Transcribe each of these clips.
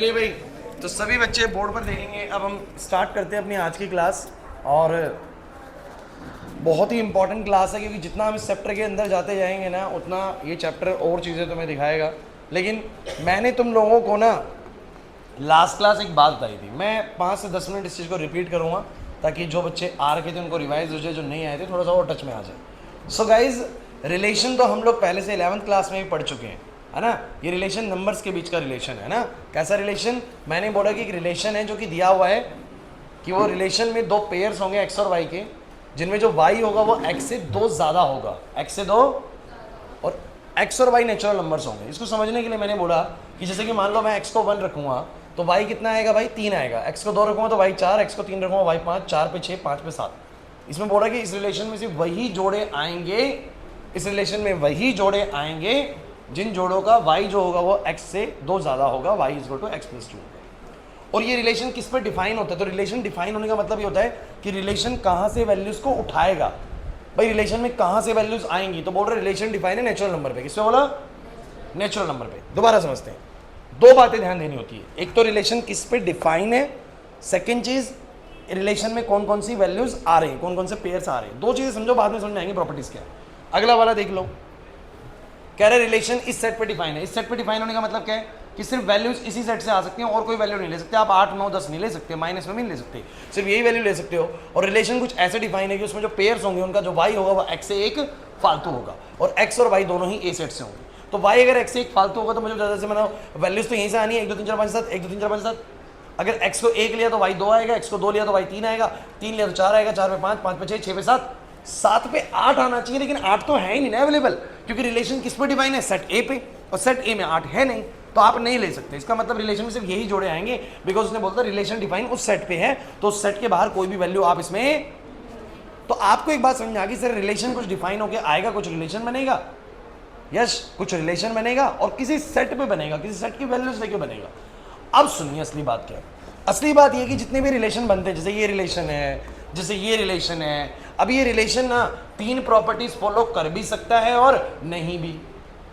चलिए भाई, तो सभी बच्चे बोर्ड पर देखेंगे। अब हम स्टार्ट करते हैं अपनी आज की क्लास। और बहुत ही इंपॉर्टेंट क्लास है, क्योंकि जितना हम इस चैप्टर के अंदर जाते जाएंगे ना, उतना ये चैप्टर और चीज़ें तुम्हें दिखाएगा। लेकिन मैंने तुम लोगों को ना लास्ट क्लास एक बात बताई थी। मैं 5 से 10 मिनट इस चीज़ को रिपीट करूँगा, ताकि जो बच्चे आ रखे थे उनको रिवाइज हो जाए, जो नहीं आए थे थोड़ा सा और टच में आ जाए। सो गाइज, रिलेशन तो हम लोग पहले से 11th क्लास में भी पढ़ चुके हैं, है ना। ये रिलेशन नंबर्स के बीच का रिलेशन है ना। कैसा रिलेशन? मैंने बोला कि एक रिलेशन है जो कि दिया हुआ है कि वो रिलेशन में दो पेयर्स होंगे एक्स और वाई के, जिनमें जो वाई होगा वो एक्स से 2 ज़्यादा होगा, एक्स से 2, और एक्स और वाई नेचुरल नंबर्स होंगे। इसको समझने के लिए मैंने बोला कि जैसे कि मान लो मैं एक्स को 1 रखूँगा तो वाई कितना आएगा भाई? 3 आएगा। एक्स को 2 रखूँगा तो वाई 4, एक्स को 3 रखूँगा वाई 5, 4 पे 6, 5 पे 7। इसमें बोला कि इस रिलेशन में सिर्फ वही जोड़े आएंगे, इस रिलेशन में वही जोड़े आएंगे जिन जोड़ों का y जो होगा वो x से 2 ज़्यादा होगा, y is equal to x plus 2। और ये रिलेशन किस पर डिफाइन होता है? तो रिलेशन डिफाइन होने का मतलब ये होता है कि रिलेशन कहाँ से वैल्यूज को उठाएगा। भाई रिलेशन में कहाँ से वैल्यूज आएंगी? तो बोल रहे रिलेशन डिफाइन है नेचुरल नंबर पे। किससे बोला? नेचुरल नंबर पे। दोबारा समझते हैं, दो बातें ध्यान देनी होती है। एक तो रिलेशन किस पे डिफाइन है, सेकेंड चीज रिलेशन में कौन कौन सी वैल्यूज आ रही है, कौन कौन से पेयर्स आ रहे हैं। दो चीजें समझो, बाद में समझ में आएंगी प्रॉपर्टीज क्या है। अगला वाला देख लो, कह रहे रिलेशन इस सेट पे डिफाइन है। इस सेट पे डिफाइन होने का मतलब क्या है कि सिर्फ वैल्यूज इसी सेट से आ सकती हैं और कोई वैल्यू नहीं ले सकते। आप 8, 9, 10 नहीं ले सकते, माइनस में भी नहीं ले सकते, सिर्फ यही वैल्यू ले सकते हो। और रिलेशन कुछ ऐसे डिफाइन है कि उसमें जो पेयर्स होंगे उनका जो वाई होगा वो एक्स से एक फालतू होगा, और एक्स और वाई दोनों ही ए सेट से होंगे। तो वाई अगर एक्स से एक फालतू होगा तो मुझे ज़्यादा से मतलब वैल्यूज तो यहीं से आनी है, 1 2 3 4 5 7, 1 2 3 4 5 7। अगर एक्स को 1 लिया तो वाई 2 आएगा, एक्स को 2 लिया तो वाई 3 आएगा, 3 लिया तो 4 आएगा, 4 पे 5, 5 पे 6, 6 पे 7, 7 पे 8 आना चाहिए। लेकिन 8 तो है ही नहीं ना अवेलेबल, क्योंकि रिलेशन किस पे डिफाइन है? सेट ए पे, और सेट ए में 8 है नहीं, तो आप नहीं ले सकते। इसका मतलब रिलेशन में सिर्फ यही जोड़े आएंगे, बिकॉज उसने बोलता रिलेशन डिफाइन उस सेट पे है, तो उस सेट के बाहर कोई भी वैल्यू आप इसमें। तो आपको एक बात समझ आ गई, सर रिलेशन कुछ डिफाइन होकर आएगा, कुछ रिलेशन बनेगा, यस कुछ रिलेशन बनेगा और किसी सेट पे बनेगा, किसी सेट की वैल्यूज लेके बनेगा। अब सुनिए असली बात क्या है। असली बात यह कि जितने भी रिलेशन बनते हैं, जैसे ये रिलेशन है, जैसे ये रिलेशन है, अब ये रिलेशन ना 3 प्रॉपर्टीज फॉलो कर भी सकता है और नहीं भी।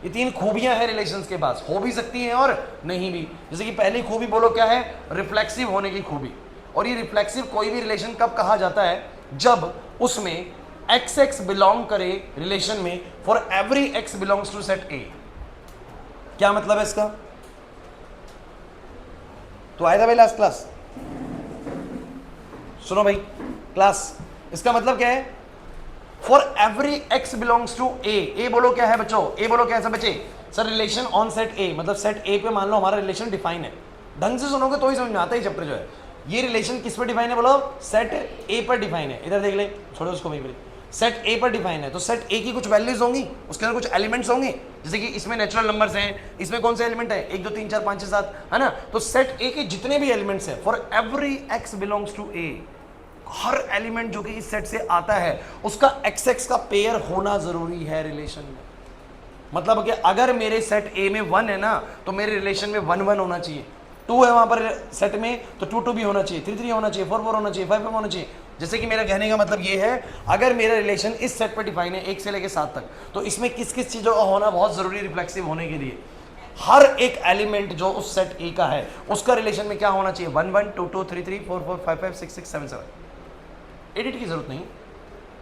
ये 3 खूबियां हैं रिलेशंस के पास, हो भी सकती हैं और नहीं भी। जैसे कि पहली खूबी बोलो क्या है? रिफ्लेक्सिव होने की खूबी। और ये रिफ्लेक्सिव कोई भी रिलेशन कब कहा जाता है? जब उसमें एक्स एक्स बिलोंग करे रिलेशन में for every x belongs to set A. क्या मतलब है इसका? तो आया था भाई लास्ट क्लास, सुनो भाई क्लास, इसका मतलब क्या है? For every x belongs to A. A बोलो क्या है बच्चों? ए बोलो क्या है सब बच्चे? सर रिलेशन ऑन सेट ए, मतलब सेट ए पे मान लो हमारा रिलेशन डिफाइन है। ढंग से सुनोगे तो ही समझ में आता है चैप्टर जो है। ये रिलेशन किस पर डिफाइन है बोलो? सेट ए पर डिफाइन है। इधर देख ले, छोड़ो उसको भाई। सेट ए पर डिफाइन है, तो सेट ए की कुछ वैल्यूज होंगी, उसके अंदर कुछ एलिमेंट्स होंगे। जैसे कि इसमें नेचुरल नंबर्स हैं, इसमें कौन से एलिमेंट है? 1 2 3 4 5 6 7, है ना। तो सेट ए के जितने भी एलिमेंट्स हैं, for every x belongs to A, हर एलिमेंट जो कि इस सेट से आता है उसका एक्स एक्स का पेयर होना जरूरी है रिलेशन में। मतलब कि अगर मेरे सेट ए में 1 है ना, तो मेरे रिलेशन में 1 1 होना चाहिए। 2 है वहां पर सेट में, तो 2 2 भी होना चाहिए, 3 3 होना चाहिए, 4 4 होना चाहिए, 5 5 होना चाहिए। जैसे कि मेरा कहने का मतलब ये है, अगर मेरा रिलेशन इस सेट पर डिफाइन है 1 से लेकर 7 तक, तो इसमें किस किस चीज़ों का होना बहुत ज़रूरी रिफ्लेक्सिव होने के लिए? हर एक एलिमेंट जो उस सेट ए का है उसका रिलेशन में क्या होना चाहिए? 1 1 2 2 3 3 4 4 5 5 6 6 7 7। एडिट की जरूरत नहीं,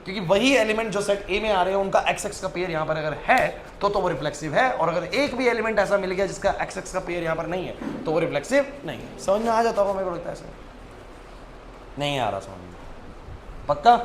क्योंकि वही एलिमेंट जो सेट ए में आ रहे हैं उनका एक्स एक्स का पेयर यहाँ पर अगर है तो वो रिफ्लेक्सिव है। और अगर एक भी एलिमेंट ऐसा मिल गया जिसका एक्स एक्स का पेयर यहाँ पर नहीं है तो वो रिफ्लेक्सिव नहीं है। समझ में आ जाता होगा मेरे को लगता है? ऐसा नहीं आ रहा समझ में? पक्का?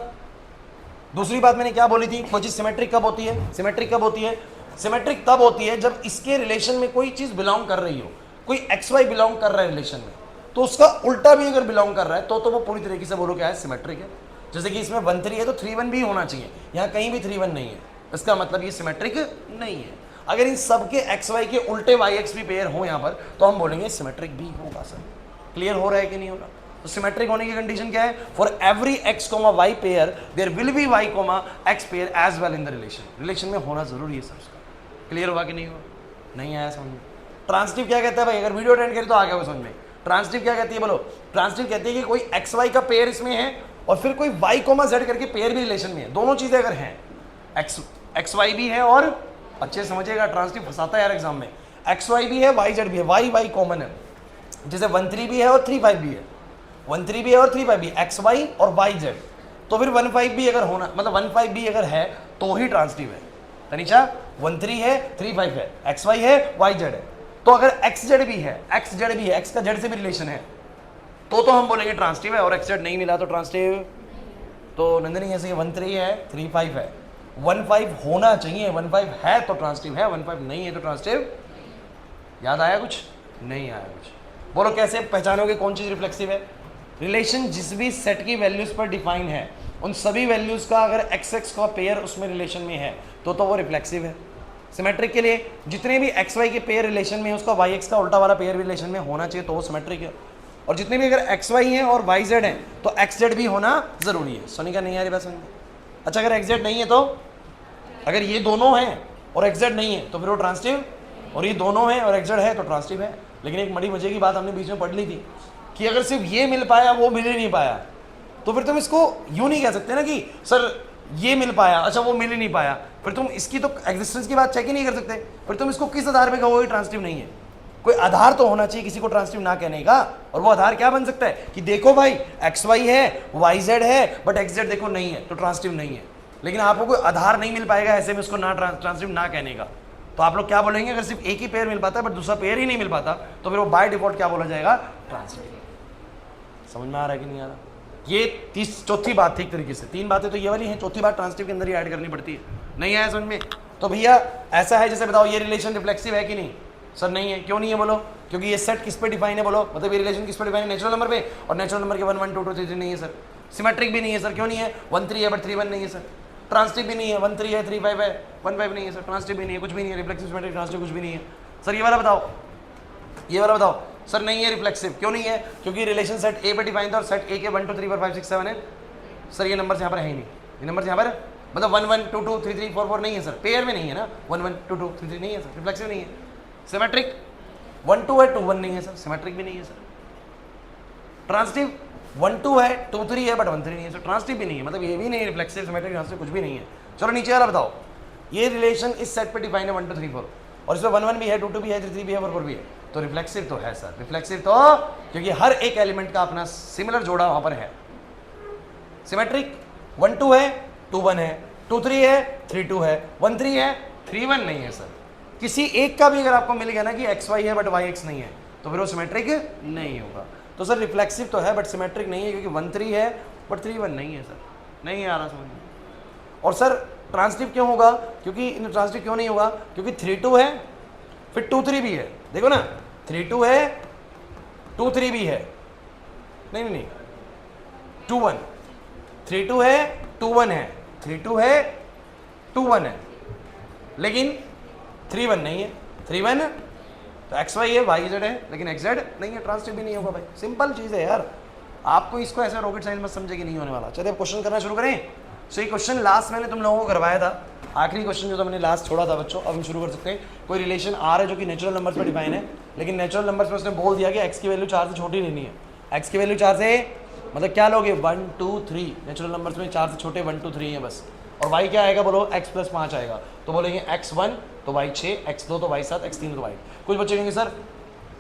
दूसरी बात मैंने क्या बोली थी? कोई चीज सिमेट्रिक कब होती है? सिमेट्रिक कब होती है? सिमेट्रिक तब होती है जब इसके रिलेशन में कोई चीज बिलोंग कर रही हो, कोई एक्स वाई बिलोंग कर रहा है रिलेशन में, तो उसका उल्टा भी अगर बिलोंग कर रहा है तो वो पूरी तरीके से बोलो क्या है? सिमेट्रिक है। जैसे कि इसमें 1 3 है तो 3 1 भी होना चाहिए, यहाँ कहीं भी 3 1 नहीं है, इसका मतलब ये सिमेट्रिक नहीं है। अगर इन सबके एक्स वाई के उल्टे वाई एक्स भी पेयर हो यहाँ पर तो हम बोलेंगे सिमेट्रिक भी होगा। सर क्लियर हो रहा है कि नहीं हो रहा? तो सिमेट्रिक होने की कंडीशन क्या है? For every x comma y pair there will be y comma x pair as well in the relation. Relation में होना जरूरी है सर उसका। क्लियर हुआ कि नहीं हुआ? नहीं आया समझ में? ट्रांसटिव क्या कहता है भाई? अगर वीडियो अटेंड करें तो आ गया वो समझ में। ट्रांसटिव क्या कहती है बोलो? ट्रांसटिव कहती है कि कोई एक्स वाई का पेयर इसमें है और फिर कोई वाई कोमा जेड करके पेयर भी रिलेशन में है। दोनों चीजें अगर हैं, एक्स वाई भी है और अच्छे समझिएगा, ट्रांसटिव फंसाता है यार एग्जाम में, एक्स वाई भी है, वाई जेड भी है, वाई वाई कॉमन है, जैसे 13 भी है और 35 भी है, 13 भी है और 35 भी, एक्स वाई और वाई जेड, तो फिर 15 भी अगर होना, मतलब 15 भी अगर है तो ही ट्रांसटिव है। तनीषा 13 है, 35 है, एक्स वाई है, वाई जेड है, तो अगर एक्स जेड भी है, एक्स जेड भी है, एक्स का जेड से भी रिलेशन है, तो हम बोलेंगे ट्रांसटिव है, और एक्स जेड नहीं मिला तो ट्रांसटिव। तो नंदनी ऐसे 13 है, 35 है, 15 होना चाहिए, 15 है तो ट्रांसटिव है, 15 नहीं है तो ट्रांसटिव। याद आया कुछ? नहीं आया कुछ? बोलो कैसे पहचानोगे कौन चीज रिफ्लेक्सिव है? रिलेशन जिस भी सेट की वैल्यूज पर डिफाइन है, उन सभी वैल्यूज का अगर एक्स एक्स का पेयर उसमें रिलेशन में है तो वो रिफ्लेक्सिव है। सिमेट्रिक के लिए जितने भी एक्स वाई के पेयर रिलेशन में है, उसका वाई एक्स का उल्टा वाला पेयर रिलेशन में होना चाहिए तो वो सिमेट्रिक है। और जितने भी अगर एक्स वाई हैं और वाई जेड हैं तो एक्स जेड भी होना जरूरी है। सोनिका नहीं आ रही बात समझ में? अच्छा अगर एक्स जेड नहीं है तो, अगर ये दोनों हैं और एक्स जेड नहीं है तो फिर वो ट्रांसटिव, और ये दोनों हैं और एक्स जेड है तो ट्रांसटिव है। लेकिन एक बड़ी मजे की बात हमने बीच में पढ़ ली थी कि अगर सिर्फ ये मिल पाया वो मिल ही नहीं पाया, तो फिर तुम इसको यूं नहीं कह सकते ना कि सर ये मिल पाया, अच्छा वो मिल ही नहीं पाया, फिर तुम इसकी तो एग्जिस्टेंस की बात चेक ही नहीं कर सकते। फिर तुम इसको किस आधार पे कहोगे ट्रांसटिव नहीं है? कोई आधार तो होना चाहिए किसी को ट्रांसटिव ना कहने का, और वो आधार क्या बन सकता है कि देखो भाई एक्स वाई है, वाई जेड है, बट एक्स जेड देखो नहीं है तो ट्रांसटिव नहीं है। लेकिन आपको कोई आधार नहीं मिल पाएगा ऐसे में उसको ना ट्रांसटिव ना कहने का, तो आप लोग क्या बोलेंगे? अगर सिर्फ एक ही पेयर मिल पाता है बट दूसरा पेयर ही नहीं मिल पाता तो फिर वो बाय डिफॉल्ट क्या बोला जाएगा? ट्रांसटिव। समझ में आ रहा है कि नहीं आ रहा? ये चौथी बात थी एक तरीके से। तीन बातें तो ये वाली हैं, चौथी बात ट्रांसटिव के अंदर ही ऐड करनी पड़ती है। नहीं आया समझ में? तो भैया ऐसा है, जैसे बताओ ये रिलेशन रिफ्लेक्सिव है कि नहीं? सर नहीं है। क्यों नहीं है बोलो? क्योंकि ये सेट किस पे डिफाइन है बोलो? मतलब ये रिलेशन किस पे डिफाइन है? नेचुरल नंबर पे, और नेचुरल नंबर के 1 1 2 2 3 3 नहीं है सर। सिमेट्रिक भी नहीं है सर। क्यों नहीं है? 1 3 है बट 3 1 नहीं है सर। ट्रांसटिव भी नहीं है, 1 3 है 3 5 है 1 5 नहीं है सर। ट्रांसटिव भी नहीं है, कुछ भी नहीं है। रिफ्लेक्सिव सिमेट्रिक ट्रांसटिव कुछ भी नहीं है सर। ये वाला बताओ, ये वाला बताओ। सर नहीं है रिफ्लेक्सिव। क्यों नहीं है? क्योंकि रिलेशन सेट ए पे डिफाइन था और सेट ए के 1 2 3 4 5 6 7 है सर। ये नंबर यहाँ पर है ही नहीं, ये नंबर यहाँ पर मतलब 1 1 2 2 3 3 4 4 नहीं है सर। पेयर में नहीं है ना, 1 1 2 2 3 3 नहीं है सर। रिफ्लेक्सिव नहीं है। सिमेट्रिक 1 2 है 2 1 नहीं है सर। सिमेट्रिक भी नहीं है सर। ट्रांसटिव 1 2 है 2 3 है बट 1 3 नहीं है सर। ट्रांसटिव भी नहीं है, मतलब ये भी नहीं है रिफ्लेक्सिव सिमेट्रिक ट्रांसटिव कुछ भी नहीं है। चलो नीचे वाला बताओ। ये रिलेशन इस सेट पे डिफाइन है 1 2 3 4, और इसमें 1 1 भी है 2 2 भी है 3 3 भी है 4 4 भी है, तो रिफ्लेक्सिव तो है सर। रिफ्लेक्सिव तो क्योंकि हर एक एलिमेंट का अपना सिमिलर जोड़ा वहां पर है। सिमेट्रिक 1 2 है 2 1 है, 2 3 है 3 2 है, 1 3 है 3 1 नहीं है सर। किसी एक का भी अगर आपको मिल गया ना कि एक्स वाई है बट वाई एक्स नहीं है तो फिर वो सिमेट्रिक नहीं होगा। तो सर रिफ्लेक्सिव तो है बट सिमेट्रिक नहीं है, क्योंकि 1 3 है बट 3 1 नहीं है सर। नहीं आ रहा समझ में? और सर ट्रांसटिव क्यों होगा? क्योंकि ट्रांसटिव क्यों नहीं होगा? क्योंकि 3 2 है फिर 2 3 भी है। देखो ना 3 2 है 2 3 भी है, नहीं नहीं नहीं 2 1, 3 2 है 2 1 है, 3 2 है 2 1 है, लेकिन 3 1 नहीं है। 3 1 तो एक्स वाई है वाई जेड है, लेकिन एक्स जेड नहीं है। ट्रांसटिव भी नहीं होगा भाई। सिंपल चीज़ है यार, आपको इसको ऐसे रॉकेट साइंस मत समझे कि नहीं होने वाला। चलिए अब क्वेश्चन करना शुरू करें। सो ये क्वेश्चन लास्ट मैंने तुम लोगों को करवाया था, आखिरी क्वेश्चन जो था मैंने लास्ट छोड़ा था बच्चों। अब हम शुरू कर सकते हैं। कोई रिलेशन आर है जो कि नेचुरल नंबर्स पर डिफाइन है, लेकिन नेचुरल नंबर्स में उसने बोल दिया कि एक्स की वैल्यू 4 से छोटी लेनी है। एक्स की वैल्यू 4 से मतलब क्या लोगे? 1 2 3। नेचुरल नंबर्स में 4 से छोटे 1 2 3 है बस। और वाई क्या आएगा बोलो? x + 5 आएगा, तो बोलेंगे x1 तो y 6, x2 तो y 7, x3 तो y। कुछ बच्चे कहेंगे सर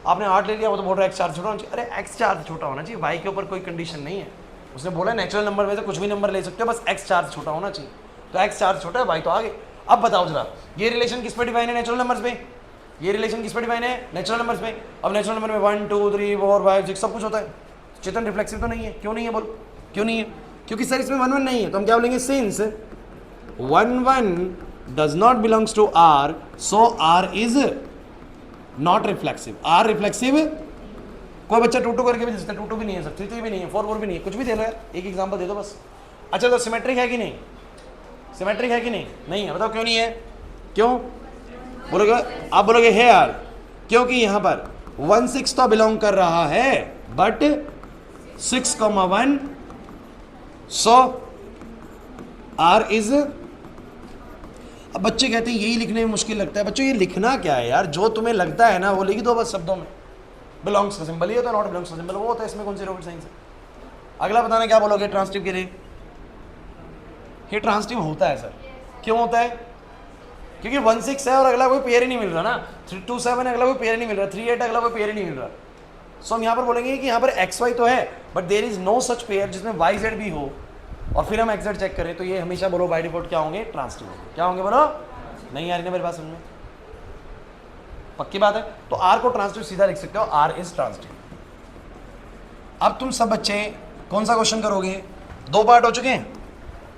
आपने 8 ले लिया, वो तो बोल रहा है x 4 छोटा होना चाहिए। अरे x 4 से छोटा होना चाहिए, y के ऊपर कोई कंडीशन नहीं है। उसने बोला नेचुरल नंबर में से कुछ भी नंबर ले सकते हो, बस x 4 से छोटा होना चाहिए। तो x 4 से छोटा है, y तो आगे। अब बताओ जरा ये रिलेशन किस पे डिफाइन है? नेचुरल नंबर्स पे। ये रिलेशन किस पे डिफाइन है? नेचुरल नंबर्स पे। अब नेचुरल नंबर में 1 2 3 4 5 6 सब कुछ होता है। चेतन रिफ्लेक्सिव तो नहीं है। क्यों नहीं है बोल? क्यों नहीं है? क्योंकि सर इसमें 1 1 नहीं है, तो हम क्या बोलेंगे? Since 1 1 does not belongs to R, so R is not reflexive. R reflexive। कोई बच्चा 2 2 करके भी दे सकता है। 2 2 भी नहीं है सर, 3 3 भी नहीं है, 4 4 भी नहीं है, कुछ भी दे लो यार, एक एग्जांपल दे दो बस। अच्छा तो सिमेट्रिक है कि नहीं? सिमेट्रिक है कि नहीं? नहीं है। बताओ क्यों नहीं है? क्यों बोलोगे? आप बोलोगे है यार, क्योंकि यहाँ पर 1 6 तो बिलोंग कर रहा है बट 6 1 सो R इज। अब बच्चे कहते हैं यही लिखने में मुश्किल लगता है। बच्चों ये लिखना क्या है यार? जो तुम्हें लगता है ना वो लिख दो बस शब्दों में। बिलोंग्स का सिंबल ये होता है, नॉट बिलोंग्स का सिंबल वो होता है। इसमें कौन सी रॉकेट साइंस है? अगला बताना क्या बोलोगे ट्रांसटिव के लिए? ये ट्रांसटिव होता है सर। क्यों होता है? क्योंकि 1 6 है और अगला कोई पेयर ही नहीं मिल रहा ना। 3 2 7 अगला कोई पेयर नहीं मिल रहा, 3 8 अगला कोई पेयर ही नहीं मिल रहा। सो हम यहाँ पर बोलेंगे कि यहाँ पर एक्स वाई तो है but there is no such pair जिसमें वाई जेड भी हो और फिर हम एक्स जेड चेक करें, तो ये हमेशा बोलो बाय डिफॉल्ट क्या होंगे, ट्रांसिटिव होंगे। क्या होंगे बोलो? नहीं आ रही ना मेरी बात समझ में? पक्की बात है। तो आर को ट्रांसिटिव सीधा लिख सकते हो, आर इज ट्रांसिटिव। अब तुम सब बच्चे कौन सा क्वेश्चन करोगे? 2 पार्ट हो चुके हैं,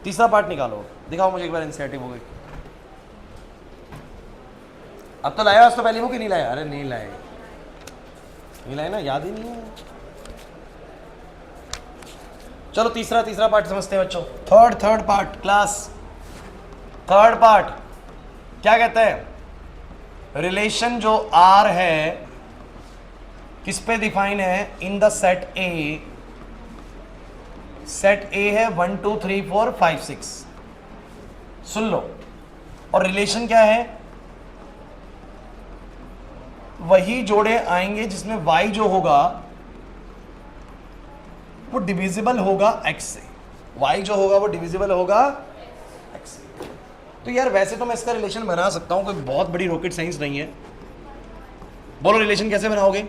तीसरा पार्ट निकालो। दिखाओ मुझे एक बार इनिशिएटिव हो गई। अब तो लाया, आज तो पहली बुक ही नहीं लाया। अरे नहीं लाए, नहीं लाए ना, याद ही नहीं है। चलो तीसरा पार्ट समझते हैं बच्चों। Third part class, third part क्या कहता है? रिलेशन जो आर है किस पे डिफाइन है? In the set A. Set ए है 1 2 3 4 5 6, सुन लो। और रिलेशन क्या है? वही जोड़े आएंगे जिसमें y जो होगा वो डिविजिबल होगा x से। y जो होगा वो डिविजिबल होगा x से। तो यार वैसे तो मैं इसका रिलेशन बना सकता हूं, कोई बहुत बड़ी रॉकेट साइंस नहीं है। बोलो रिलेशन कैसे बनाओगे?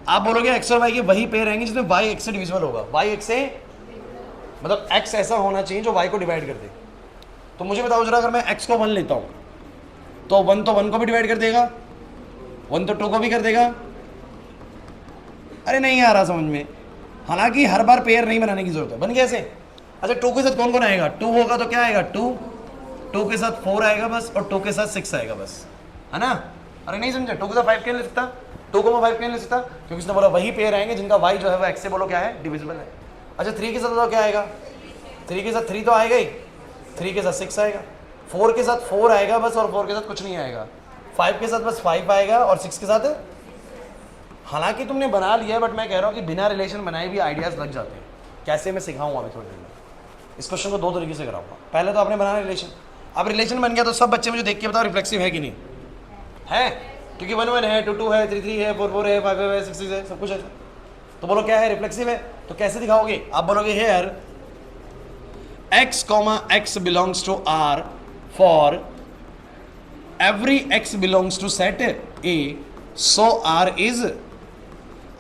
आप बोलोगे x और y के वही पेयर आएंगे जिसमें y x से डिविजिबल होगा। y x से मतलब x ऐसा होना चाहिए जो y को डिवाइड कर दे। तो मुझे बताओ जरा, अगर मैं x को 1 लेता हूं तो 1 तो 1 को भी डिवाइड कर देगा, 1 तो 2 को भी कर देगा। अरे नहीं आ रहा समझ में। हालांकि हर बार पेयर नहीं बनाने की जरूरत है। बन गया ऐसे? अच्छा 2 के साथ कौन कौन आएगा? 2 होगा तो क्या आएगा? 2 के साथ 4 आएगा बस, और 2 के साथ 6 आएगा बस, है ना? अरे नहीं समझा? 2 के साथ 5 क्यों ले सकता? 2 को मैं 5 क्यों ले सकता? क्योंकि उसने बोला वही पेयर आएंगे जिनका y जो है वो x से बोलो क्या है, डिविजिबल है। अच्छा 3 के साथ तो क्या आएगा? 3 के साथ 3 तो आएगा ही, 3 के साथ 6 आएगा, 4 के साथ 4 आएगा बस, और 4 के साथ कुछ नहीं आएगा, 5 के साथ बस 5 आएगा, और 6 के साथ। हालांकि तुमने बना लिया है बट मैं कह रहा हूँ कि बिना रिलेशन बनाए भी आइडियाज लग जाते हैं। कैसे मैं सिखाऊंगा अभी थोड़ी देर में। इस क्वेश्चन को 2 तरीके से कराऊंगा। पहले तो आपने बनाना रिलेशन, अब रिलेशन बन गया तो सब बच्चे मुझे देख के बताओ रिफ्लेक्सिव है कि नहीं है? क्योंकि 1 1 है, 2 2 है, 3 3 है, 4 4 है, 5 5 है, 6 6 है, सब कुछ है। तो बोलो क्या है? रिफ्लेक्सिव है। तो कैसे दिखाओगे? आप बोलोगे hair x, x belongs to R for every x belongs to set A, so R is।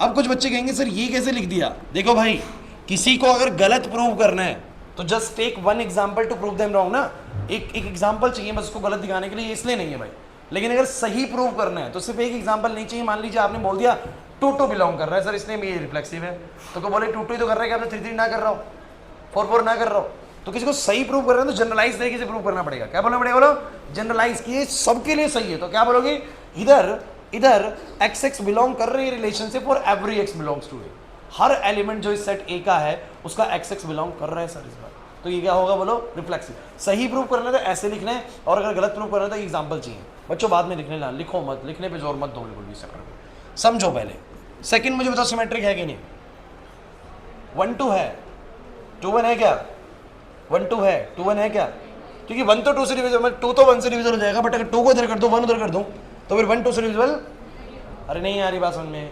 अब कुछ बच्चे कहेंगे सर ये कैसे लिख दिया? देखो भाई, किसी को अगर गलत प्रूव करना है तो just take 1 example to prove them wrong ना। एक एग्जाम्पल चाहिए बस उसको गलत दिखाने के लिए, इसलिए नहीं है भाई। लेकिन अगर सही प्रूव करना है तो सिर्फ एक एग्जाम्पल नहीं चाहिए। मान लीजिए आपने बोल दिया 2 2 बिलोंग कर रहा है सर, इसलिए ये रिफ्लेक्सिव है। तो बोले 2 2 ही तो कर रहा है कि आपने 3 3 ना कर रहा हो, 4 4 ना कर रहा हो। तो किसी को सही प्रूव कर रहे हैं तो जनरलाइज तरीके से प्रूव करना पड़ेगा। क्या बोलना पड़ेगा? बोलो जनरलाइज किए सबके लिए सही है। तो क्या बोलोगे? इधर एक्स एक्स बिलोंग कर रही है रिलेशनशिप और every x belongs to A. हर एलिमेंट जो इस सेट ए का है उसका एक्स एक्स बिलोंग कर रहा है सर इस बार। तो ये क्या होगा? बोलो रिफ्लेक्सिव। सही प्रूव करना है तो ऐसे लिखना है, और अगर गलत प्रूव करना है तो एग्जाम्पल चाहिए। बच्चों बाद में लिखने ला, लिखो मत, लिखने पे जोर मत दो बिल्कुल भी। समझो पहले। सेकंड मुझे बताओ सिमेट्रिक है कि नहीं? 1 2 है, 2 1 है क्या? 1 2 है, 2 1 है क्या? क्योंकि 1 तो 2 से डिविजिबल, 2 तो 1 से डिविजिबल हो जाएगा, बट अगर 2 को इधर कर दो, 1 उधर कर दूं तो फिर 1 2 से डिविजिबल। अरे नहीं आ रही बात समझ में?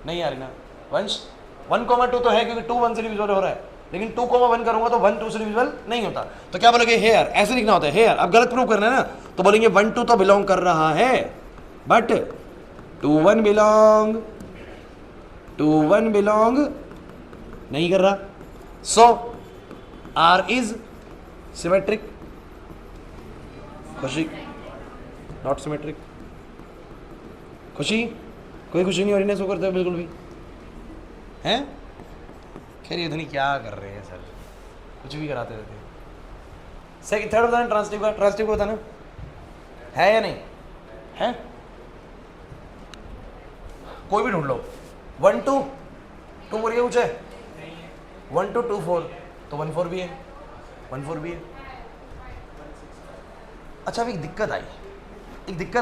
नहीं आ रही ना? 1 2 तो है क्योंकि 2 1 से डिविजिबल हो रहा है, लेकिन 2 1 करूंगा तो 1 2 से डिविजिबल नहीं होता। तो क्या बोलोगे? हेयर, ऐसे लिखना होता है हेयर। अब गलत प्रूव करना है ना, तो बोलेंगे 1 2 तो बिलोंग कर रहा है बट 2 1 बिलोंग नहीं कर रहा। सो आर इज सिमेट्रिक। खुशी? Not symmetric. खुशी? कोई खुशी नहीं हो रही ना? सो करते हो बिल्कुल भी हैं? खैर ये धनी क्या कर रहे हैं सर, कुछ भी कराते रहते हैं। सेकंड थर्ड बताना ट्रांसटिव का। ट्रांसटिव को बताना है या नहीं है? कोई भी ढूंढ लो। 1 2 2 4 ये कुछ है? 1 2 2 4 तो 1 4 भी है, 1 4 भी है। अच्छा अब एक दिक्कत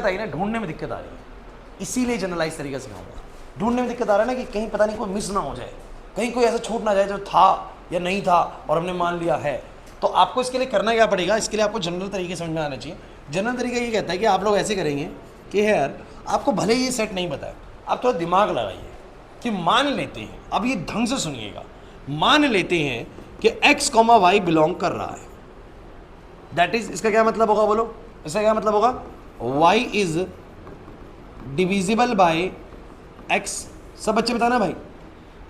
आई ना, ढूंढने में दिक्कत आ रही है, इसीलिए जनरलाइज तरीके से कहूँगा। ढूंढने में दिक्कत आ रहा है ना कि कहीं पता नहीं कोई मिस ना हो जाए, कहीं कोई ऐसा छूट ना जाए जो था या नहीं था और हमने मान लिया है। तो आपको इसके लिए करना क्या पड़ेगा? इसके लिए आपको जनरल तरीके समझ में आना चाहिए। जनरल तरीका ये कहता है कि आप लोग ऐसे करेंगे कि यार आपको भले ये सेट नहीं पता है, आप थोड़ा दिमाग लगाइए कि मान लेते हैं, अब ये ढंग से सुनिएगा, मान लेते हैं कि x, y बिलोंग कर रहा है। दैट इज, इसका क्या मतलब होगा? बोलो इसका क्या मतलब होगा? y is divisible by x सब बच्चे बताना भाई,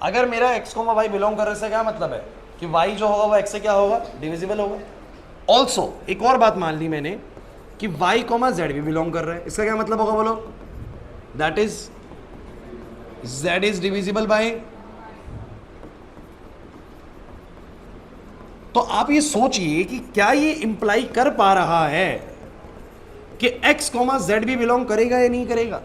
अगर मेरा x कोमा y बिलोंग कर रहे से क्या मतलब है कि y जो होगा वो x से क्या होगा, डिविजिबल होगा। ऑल्सो एक और बात मान ली मैंने कि y कोमा z भी बिलोंग कर रहा है, इसका क्या मतलब होगा बोलो, that is z is divisible by. तो आप ये सोचिए कि क्या ये इंप्लाई कर पा रहा है कि x कोमा z भी बिलोंग करेगा या नहीं करेगा।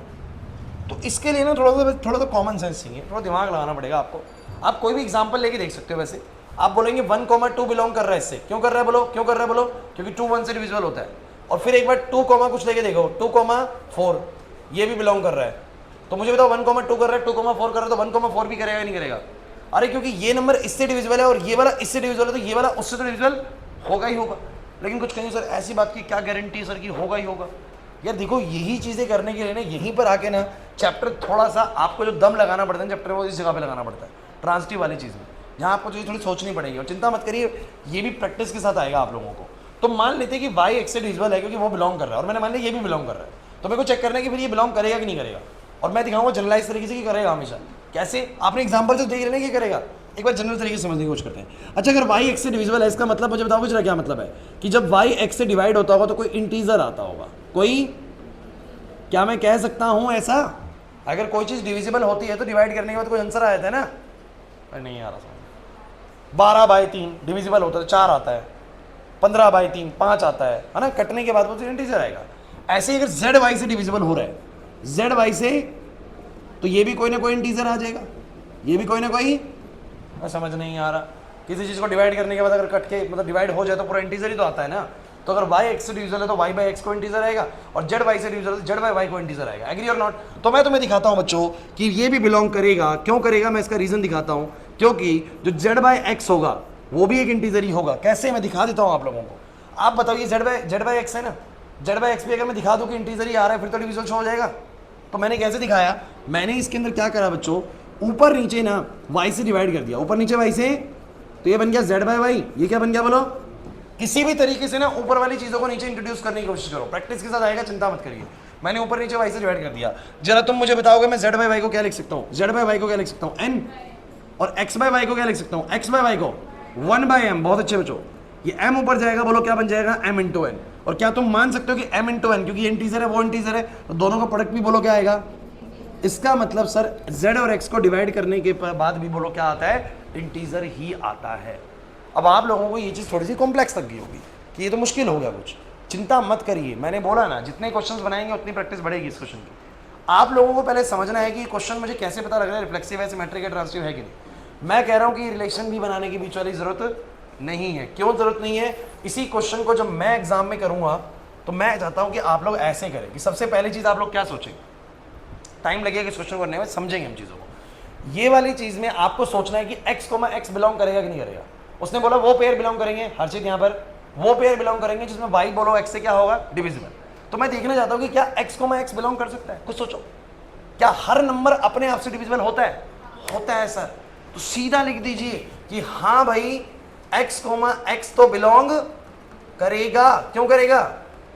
तो इसके लिए ना थोड़ा सा कॉमन सेंस चाहिए, थोड़ा दिमाग लगाना पड़ेगा आपको। आप कोई भी एग्जांपल लेके देख सकते हो। वैसे आप बोलेंगे 1,2 बिलोंग कर रहा है, इससे क्यों कर रहा है बोलो, क्यों कर रहा है बोलो, क्योंकि 2 1 से डिविजिबल होता है। और फिर एक बार 2, कुछ लेके देखो 2,4 ये भी बिलोंग कर रहा है। तो मुझे बताओ 1,2 कर रहा है, 2,4 कर रहा है, तो 1,4 भी करेगा या नहीं करेगा। अरे क्योंकि ये नंबर इससे डिविजिबल है और ये वाला इससे डिविजिबल है, तो ये वाला उससे तो डिविजिबल होगा ही होगा। लेकिन कुछ कहीं सर ऐसी बात की क्या गारंटी सर की होगा ही होगा। यार देखो यही चीज़ें करने के लिए ना यहीं पर आके ना चैप्टर थोड़ा सा आपको जो दम लगाना पड़ता है चैप्टर में, वो इस जगह पे लगाना पड़ता है ट्रांजिटिव वाली चीज़ में, जहाँ आपको चीज़ थोड़ी सोचनी पड़ेगी। और चिंता मत करिए, ये भी प्रैक्टिस के साथ आएगा आप लोगों को। तो मान लेते हैं कि y x से डिविजिबल है क्योंकि वो बिलोंग कर रहा है, और मैंने मान लिया ये भी बिलोंग कर रहा है। तो मेरे को चेक करना है कि फिर ये बिलोंग करेगा कि नहीं करेगा, और मैं दिखाऊंगा जनरलाइज तरीके से कि करेगा हमेशा। कैसे, आपने एग्जाम्पल जो देख लेना कि करेगा, एक बार जनरल तरीके से समझने की कोशिश करते हैं। अच्छा अगर y x से डिविजिबल है, इसका मतलब मुझे बताओगे जरा क्या मतलब है कि जब y x से डिवाइड होता होगा तो कोई इंटीजर आता होगा। कोई, क्या मैं कह सकता हूं ऐसा, अगर कोई चीज डिविजिबल होती है तो डिवाइड करने के बाद कोई आंसर आ जाता है ना। अरे नहीं आ रहा समझ। 12/3 डिविजिबल होता है 4 आता है, 15/3 5 आता है ना, कटने के बाद वो इंटीजर आएगा। ऐसे ही अगर z y से डिविजिबल हो रहा है, z y से, तो ये भी कोई ना कोई इंटीजर आ जाएगा, ये भी कोई ना कोई, समझ नहीं आ रहा। किसी चीज को डिवाइड करने के बाद अगर कट के मतलब डिवाइड हो जाए तो पूरा इंटीजर ही तो आता है ना। तो अगर y x से डिविजिबल है तो y बाई x को इंटीजर आएगा, और z y से डिविजिबल है तो z बाई y को इंटीजर आएगा। एग्री और नॉट। तो मैं तुम्हें दिखाता हूं बच्चों कि ये भी बिलोंग करेगा। क्यों करेगा, मैं इसका रीजन दिखाता हूं। क्योंकि जो z बाई x होगा वो भी एक इंटीजर ही होगा। कैसे, मैं दिखा देता हूं आप लोगों को। आप बताओ ये z बाई x है ना, z बाई x भी अगर मैं दिखा दूं कि इंटीजर ही आ रहा है फिर तो डिविजिबल शो हो जाएगा। तो मैंने कैसे दिखाया, मैंने इसके अंदर क्या करा बच्चों, ऊपर नीचे ना y से डिवाइड कर दिया, ऊपर नीचे y से, तो ये बन गया z बाई y। ये क्या बन गया बोलो, किसी भी तरीके से ना ऊपर वाली चीजों को नीचे इंट्रोड्यूस करने की कोशिश करो, प्रैक्टिस के साथ आएगा, चिंता मत करिए। मैंने ऊपर नीचे y से डिवाइड कर दिया। जरा तुम मुझे बताओगे मैं z बाई y को क्या लिख सकता हूँ, z बाई y को क्या लिख सकता हूँ n, और x बाई y को क्या लिख सकता हूँ, x बाई y को 1/m। बहुत अच्छे बच्चों, ये m ऊपर जाएगा, बोलो क्या बन जाएगा, m इंटू n। और क्या तुम मान सकते हो कि m इंटू n, क्योंकि ये इंटीजर है वो इंटीजर है, तो दोनों का प्रोडक्ट भी बोलो क्या आएगा। इसका मतलब सर z और x को डिवाइड करने के बाद भी बोलो क्या आता है, इंटीजर ही आता है। अब आप लोगों को ये चीज़ थोड़ी सी कॉम्प्लेक्स लग गई होगी कि ये तो मुश्किल हो गया कुछ। चिंता मत करिए, मैंने बोला ना जितने क्वेश्चंस बनाएंगे उतनी प्रैक्टिस बढ़ेगी इस क्वेश्चन की। आप लोगों को पहले समझना है कि क्वेश्चन मुझे कैसे पता लग रहा है रिफ्लेक्सिव है, सिमेट्रिक है, ट्रांजिटिव है कि नहीं। मैं कह रहा हूँ कि रिलेशन भी बनाने की बीच वाली जरूरत नहीं है। क्यों जरूरत नहीं है, इसी क्वेश्चन को जब मैं एग्जाम में करूँगा तो मैं चाहता हूँ कि आप लोग ऐसे करें कि सबसे पहली चीज़ आप लोग क्या सोचेंगे, टाइम लगेगा इस क्वेश्चन करने में, समझेंगे हम चीज़ों को। ये वाली चीज़ में आपको सोचना है कि x, बिलोंग करेगा कि नहीं करेगा। उसने बोला वो पेयर बिलोंग करेंगे, हर चीज यहाँ पर वो पेयर बिलोंग करेंगे जिसमें y बोलो x से क्या होगा, डिविजिबल। तो मैं देखना चाहता हूँ कि क्या x, बिलोंग कर सकता है। कुछ सोचो, क्या हर नंबर अपने आप से डिविजिबल होता है, होता है सर। तो सीधा लिख दीजिए कि हाँ भाई x, तो बिलोंग करेगा। क्यों करेगा,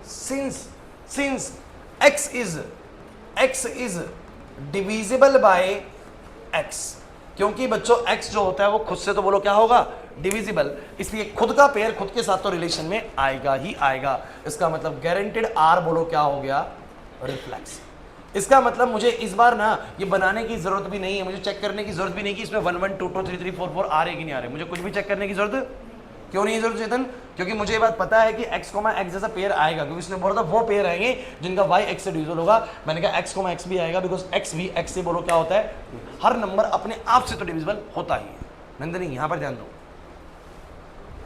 since x is divisible by x। क्योंकि बच्चों x जो होता है वो खुद से तो बोलो क्या होगा, डिविजिबल, इसलिए खुद का पेयर खुद के साथ तो रिलेशन में आएगा ही आएगा। इसका मतलब गारंटेड r बोलो क्या हो गया, रिफ्लेक्स। इसका मतलब मुझे इस बार ना ये बनाने की जरूरत भी नहीं है, मुझे चेक करने की जरूरत भी नहीं कि इसमें 1 1 2 2 3 3 4 4 आ रहे कि नहीं आ रहे। मुझे कुछ भी चेक करने की जरूरत क्यों नहीं है जरूरत चेतन, क्योंकि मुझे ये बात पता है कि x, x जैसा पेयर आएगा, क्योंकि इसने बोला था वो पेयर आएंगे जिनका y x से डिविजिबल होगा। मैंने कहा x, x भी आएगा, बिकॉज x भी x से बोलो क्या होता है, हर नंबर अपने आप से तो डिविजिबल होता ही है। नंदनी यहाँ पर ध्यान दो,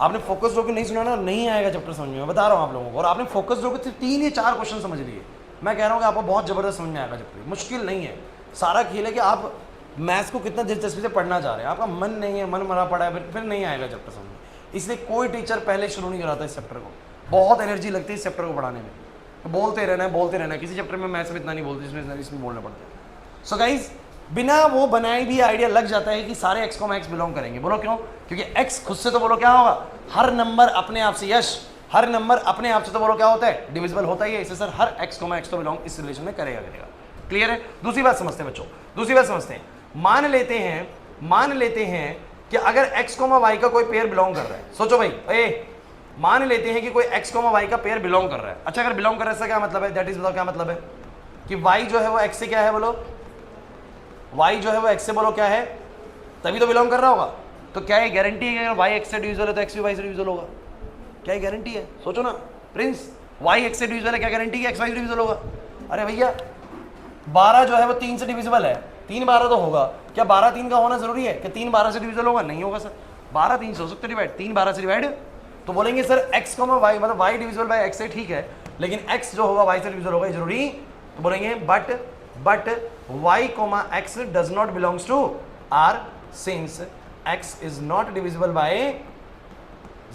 आपने फोकस होकर नहीं सुना ना, नहीं आएगा चैप्टर समझ में, मैं बता रहा हूँ आप लोगों को। और आपने फोकस होकर 3 या 4 क्वेश्चन समझ लिए, मैं कह रहा हूँ कि आपको बहुत जबरदस्त समझ में आएगा चैप्टर। मुश्किल नहीं है, सारा खेल है कि आप मैथ्स को कितना दिलचस्पी से पढ़ना चाह रहे हैं। आपका मन नहीं है, मन मरा पड़ा है, फिर नहीं आएगा चैप्टर समझ में। इसलिए कोई टीचर पहले शुरू नहीं कराता इस चैप्टर को, बहुत एनर्जी लगती है इस चैप्टर को पढ़ाने में, तो बोलते रहना है। किसी चैप्टर में मैथ्स में इतना नहीं बोलते जिसमें इसमें बोलना पड़ता है। सो गाइज, बिना वो बनाए भी आइडिया लग जाता है कि सारे x, x बिलोंग करेंगे। बोलो क्यों, क्योंकि x खुद से तो बोलो क्या होगा, हर नंबर अपने आप से, यश हर नंबर अपने आप से तो बोलो क्या होता है, डिविजिबल होता ही है। इससे सर हर x, x तो बिलोंग इस रिलेशन में करेगा। क्लियर है। दूसरी बात समझते हैं बच्चों, दूसरी बात समझते हैं। मान लेते हैं कि अगर x, y का कोई पेयर बिलोंग कर रहा है, सोचो भाई, मान लेते हैं कि कोई x, y का पेयर बिलोंग कर रहा है। अच्छा, अगर बिलोंग कर रहा है इसका क्या मतलब है, दैट इज बताओ क्या मतलब है कि y जो है वो x से क्या है, बोलो y जो है वो x से, बोलो क्या है, तभी तो बिलोंग कर रहा होगा। तो क्या ये गारंटी है कि y x से डिविजिबल है तो x भी y से डिविजिबल होगा? क्या ये गारंटी है? सोचो ना प्रिंस, y x से डिविजिबल है, क्या गारंटी है x y से डिविजिबल होगा? अरे भैया 12 जो है वो 3 से डिविजिबल है, 3 12 तो होगा। क्या 12 3 का होना जरूरी है कि 3 12 से डिविजिबल होगा? नहीं होगा सर, 12 3 से हो सकते डिवाइड, 3 12 से डिवाइड। तो बोलेंगे सर x, y मतलब y डिविजिबल बाय x है, ठीक है, लेकिन x जो होगा y से डिविजिबल होगा, जरूरी? तो बोलेंगे but y, x does not belongs to r since x is not divisible by,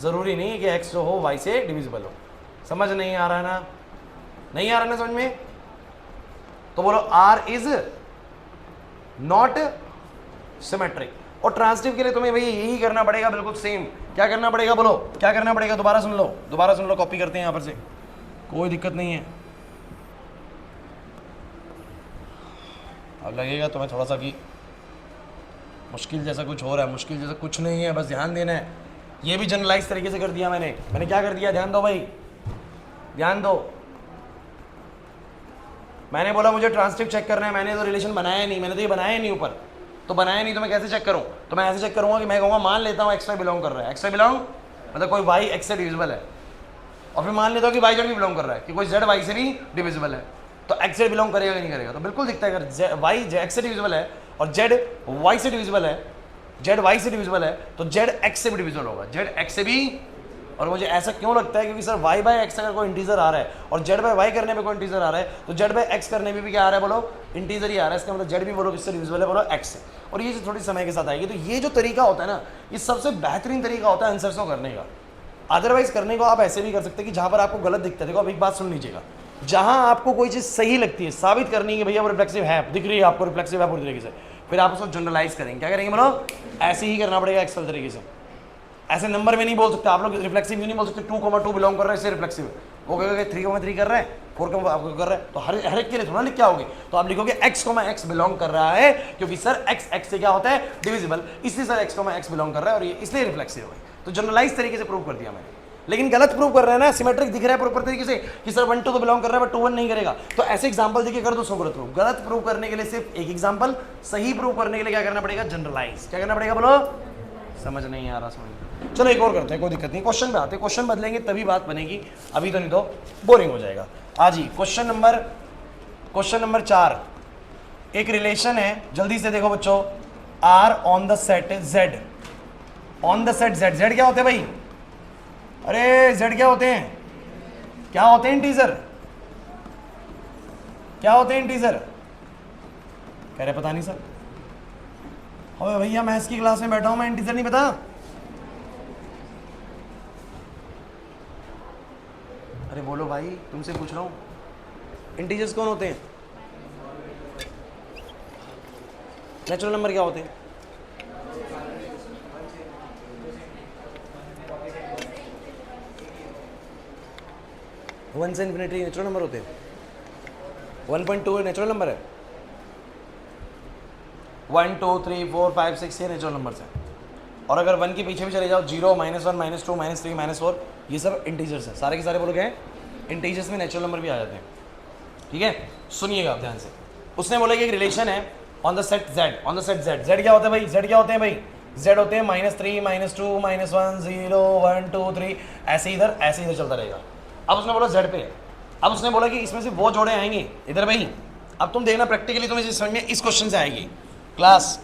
जरूरी नहीं है कि x जो हो y से डिविजिबल हो। समझ नहीं आ रहा है ना? नहीं आ रहा ना समझ में? तो बोलो r इज नॉट सिमेट्रिक। और ट्रांसिटिव के लिए तुम्हें भैया यही करना पड़ेगा, बिल्कुल सेम। क्या करना पड़ेगा, बोलो क्या करना पड़ेगा? दोबारा सुन लो, कॉपी करते हैं यहां पर से, कोई दिक्कत नहीं है। अब लगेगा तुम्हें थोड़ा सा कि मुश्किल जैसा कुछ हो रहा है, मुश्किल जैसा कुछ नहीं है, बस ध्यान देना है। ये भी जनरलाइज तरीके से कर दिया मैंने क्या कर दिया, ध्यान दो भाई, ध्यान दो। मैंने बोला मुझे ट्रांसटिव चेक करना है, मैंने तो रिलेशन बनाया नहीं, मैंने तो ये बनाया नहीं ऊपर, तो बनाया नहीं तो मैं कैसे चेक करूं? तो मैं ऐसे चेक करूंगा कि मैं कहूँगा मान लेता हूँ एक्स वाई बिलोंग कर रहा है, एक्स वाई बिलोंग मतलब कोई वाई एक्स से डिविजिबल है, और फिर मान लेता हूँ कि वाई जेड भी बिलोंग कर रहा है, कि कोई जेड वाई से भी डिविजिबल है, तो एक्स जेड बिलोंग करेगा कि नहीं करेगा? तो बिल्कुल दिखता है, अगर वाई एक्स से डिविजिबल है और जेड वाई से डिविजिबल है, जेड वाई से डिविजिबल है, तो जेड एक्स से भी डिविजिबल होगा, जेड एक्स से भी। और मुझे ऐसा क्यों लगता है, क्योंकि सर वाई बाय एक्स अगर कोई इंटीजर आ रहा है और जेड बाय वाई करने में कोई इंटीजर आ रहा है, तो जेड बाय एक्स करने में भी क्या आ रहा है, बोलो इंटीजर ही आ रहा है। इसका मतलब जेड भी बोलो किससे डिविजिबल है, बोलो एक्स से। और ये थोड़ी समय के साथ आएगी। तो ये जो तरीका होता है ना, ये सबसे बेहतरीन तरीका होता है आंसर्स को करने का। अदरवाइज करने को आप ऐसे भी कर सकते हैं कि जहां पर आपको गलत दिखता है, देखो अब एक बात सुन लीजिएगा, जहां आपको कोई चीज सही लगती है, साबित करनी है भैया वो रिफ्लेक्सिव है, दिख रही है आपको रिफ्लेक्सिव है पूरी तरीके से, फिर आप उसको जनरलाइज करेंगे। क्या करेंगे, बोलो ऐसे ही करना पड़ेगा एक्सेल तरीके से। ऐसे नंबर में नहीं बोल सकते आप लोग, रिफ्लेक्सिव नहीं बोल सकते 2,2 बिलोंग कर रहा है इससे रिफ्लेक्सिव है, वो कहेगा 3,3 कर रहा है, 4 आपको कर रहा है, तो हर एक के लिए थोड़ा लिख क्या होगी, तो आप लिखोगे x, बिलोंग कर रहा है, क्योंकि सर x से क्या होता है, डिविजिबल, इसलिए सर x, बिलोंग कर रहा है और ये इसलिए रिफ्लेक्सिव है। तो जनरलाइज तरीके से प्रूव कर दिया मैंने, लेकिन गलत प्रूव कर रहे हैं ना, सिमेट्रिक दिख रहा है प्रॉपर तरीके से कि सर 1 2 तो बिलोंग कर रहा है बट 2 1 नहीं करेगा, तो ऐसे एग्जांपल देखिए कर दो उसको गलत प्रूव करने के लिए सिर्फ एक एग्जांपल, सही प्रूव करने के लिए क्या करना पड़ेगा, जनरलाइज। क्या करना पड़ेगा, बोलो समझ नहीं आ रहा, समझ। चलो एक और करते हैं, कोई दिक्कत नहीं, क्वेश्चन पे आते हैं, क्वेश्चन बदलेंगे तभी बात बनेगी, अभी तो नहीं तो बोरिंग हो जाएगा। आज ही क्वेश्चन नंबर 4, एक रिलेशन है, जल्दी से देखो बच्चों, R on the set Z, on the set Z, Z क्या होते हैं भाई, अरे जेड क्या होते हैं, क्या होते हैं इंटीजर, क्या होते हैं इंटीजर, कह रहे पता नहीं सर, अबे भैया मैथ्स की क्लास में बैठा हूं मैं, इंटीजर नहीं पता? अरे बोलो भाई, तुमसे पूछ रहा हूं, इंटीजर्स कौन होते हैं, नेचुरल नंबर क्या होते हैं, वन से इन्फिनिटी नेचुरल नंबर होते हैं, 1.2 नेचुरल नंबर है, 1 2 3 4 5 6 ये नेचुरल नंबर्स हैं। और अगर 1 के पीछे भी चले जाओ, 0 -1 -2 -3 -4, ये सब इंटीजर्स हैं, सारे के सारे बोलोगे इंटीजर्स में नेचुरल नंबर भी आ जाते हैं। ठीक है, सुनिएगा ध्यान से। उसने बोला कि एक रिलेशन है on the set Z, on the set Z, Z क्या होता है भाई, जेड क्या होते हैं भाई, जेड होते हैं -3 -2 -1 0 1 2 3, ऐसे इधर चलता रहेगा। अब उसने बोला जेड पे, अब उसने बोला कि इसमें से वो जोड़े आएंगे इधर भाई। अब तुम देखना प्रैक्टिकली तुम्हें समझ में इस क्वेश्चन से आएगी क्लास,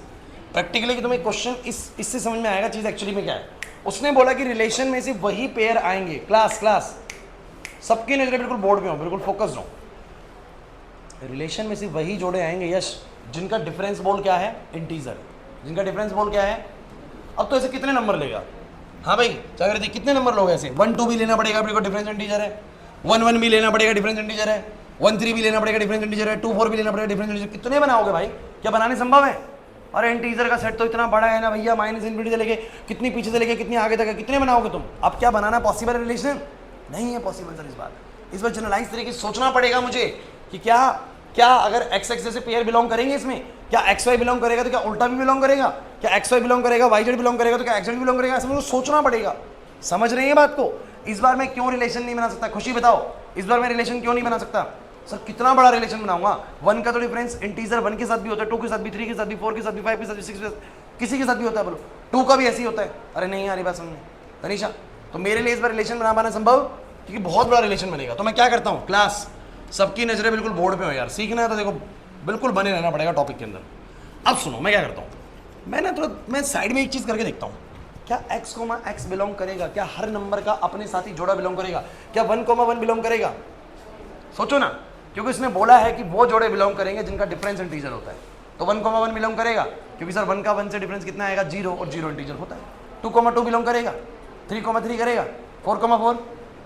प्रैक्टिकली कि तुम्हें क्वेश्चन इससे समझ में आएगा चीज एक्चुअली में क्या है। उसने बोला कि रिलेशन में से वही पेयर आएंगे, क्लास सबकी नजरें बिल्कुल बोर्ड पे हो, बिल्कुल फोकस्ड हो, रिलेशन में से वही जोड़े आएंगे यश जिनका डिफरेंस बोल क्या है, इंटीजर, जिनका डिफरेंस बोल क्या है। अब तो ऐसे कितने नंबर लेगा, हाँ भाई जागृति कितने नंबर लोग ऐसे, 1 2 भी लेना पड़ेगा बिल्कुल डिफरेंस इंटीजर है, 1 1 भी लेना पड़ेगा डिफरेंस इंटीजर है, 1 3 भी लेना पड़ेगा डिफरेंस इंटीजर है, 2 4 भी लेना पड़ेगा डिफरेंस इंटीजर, कितने बनाओगे भाई, क्या बनाने संभव है? अरे इंटीजर का सेट तो इतना बड़ा है ना भैया, माइनस इनफिनिटी से लेके कितनी पीछे से लेके कितनी आगे तक है, कितने बनाओगे तुम? अब क्या बनाना पॉसिबल है, रिलेशन नहीं है पॉसिबल सर। इस बार जनरलाइज तरीके से सोचना पड़ेगा मुझे कि क्या क्या अगर एक्स एक्स जैसे पेयर बिलोंग करेंगे इसमें, क्या एक्स वाई बिलोंग करेगा तो क्या उल्टा भी बिलोंग करेगा, क्या एक्स वाई बिलोंग करेगा वाई जेड बिलोंग करेगा तो क्या एक्स जेड बिलोंग करेगा, ऐसे मुझे सोचना पड़ेगा। समझ रहे हैं बात को? इस बार मैं क्यों रिलेशन नहीं बना सकता, खुशी बताओ, इस बार मैं रिलेशन क्यों नहीं बना सकता? सर कितना बड़ा रिलेशन बनाऊंगा, 1 का तो डिफरेंस इंटीजर 1 के साथ भी होता है, 2 के साथ भी, 3 के साथ भी, 4 के साथ भी, 5 के साथ भी, 6 के साथ, किसी के साथ भी होता है, बोलो 2 का भी ऐसे ही होता है। अरे नहीं यार ये बात समझ में तनीषा, तो मेरे लिए इस बार रिलेशन बना पाना संभव, क्योंकि बहुत बड़ा रिलेशन बनेगा। तो मैं क्या करता हूँ, क्लास सबकी नजरें बिल्कुल बोर्ड पे हो यार, सीखना है तो देखो बिल्कुल बने रहना पड़ेगा टॉपिक के अंदर। अब सुनो मैं क्या करता हूँ, मैं ना थोड़ा मैं साइड में एक चीज करके देखता हूँ, क्या x, x बिलोंग करेगा, क्या हर नंबर का अपने साथ ही जोड़ा बिलोंग करेगा, क्या 1, 1 बिलोंग करेगा? सोचो ना, क्योंकि इसने बोला है कि वो जोड़े बिलोंग करेंगे जिनका डिफरेंस इंटीजर होता है, तो 1, 1 बिलोंग करेगा, क्योंकि सर 1 का 1 से डिफरेंस कितना आएगा 0 और 0 इंटीजर होता है। 2, 2 बिलोंग करेगा, 3, 3 करेगा, 4, 4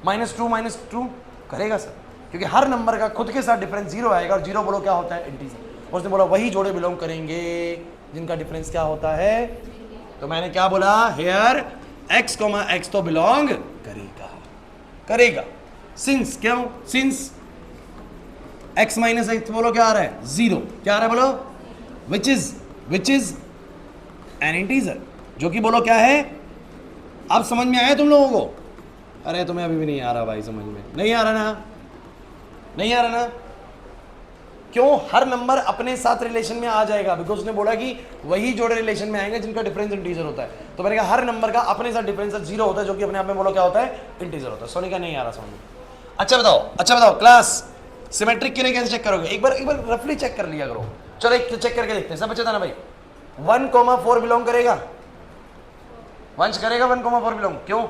-2 करेगा सर, क्योंकि हर नंबर का खुद के साथ डिफरेंस 0 आएगा और 0 बोलो क्या होता है इंटीजर। उसने बोला वही जोड़े बिलोंग करेंगे जिनका डिफरेंस क्या होता है, तो मैंने क्या बोला, हेयर x, x तो बिलोंग करेगा। सिंस क्यों, सिंस x माइनस एक्स बोलो क्या आ रहा है 0, क्या आ रहा है बोलो, विच इज एन इंटीजर, जो कि बोलो क्या है। अब समझ में आया तुम लोगों को? अरे तुम्हें अभी भी नहीं आ रहा भाई, समझ में नहीं आ रहा ना, नहीं आ रहा ना? क्यों? हर नंबर अपने साथ रिलेशन में आ जाएगा, बिकॉज उसने बोला कि वही जोड़े रिलेशन में आएंगे जिनका डिफरेंस इंटीजर होता है। तो मैंने कहा हर नंबर का अपने साथ डिफरेंस 0 होता है, जो कि अपने आप में बोलो क्या होता है, इंटीजर होता है। सोनिका नहीं आ रहा समझ में? अच्छा बताओ क्लास सिमेट्रिक क्यों नहीं, कैसे चेक करोगे? एक बार रफली चेक कर लिया करो। चलो एक चेक करके देखते हैं, सब बच्चे था ना भाई। 1, 4 बिलोंग करेगा, वंश करेगा 1, 4 बिलोंग, क्यों?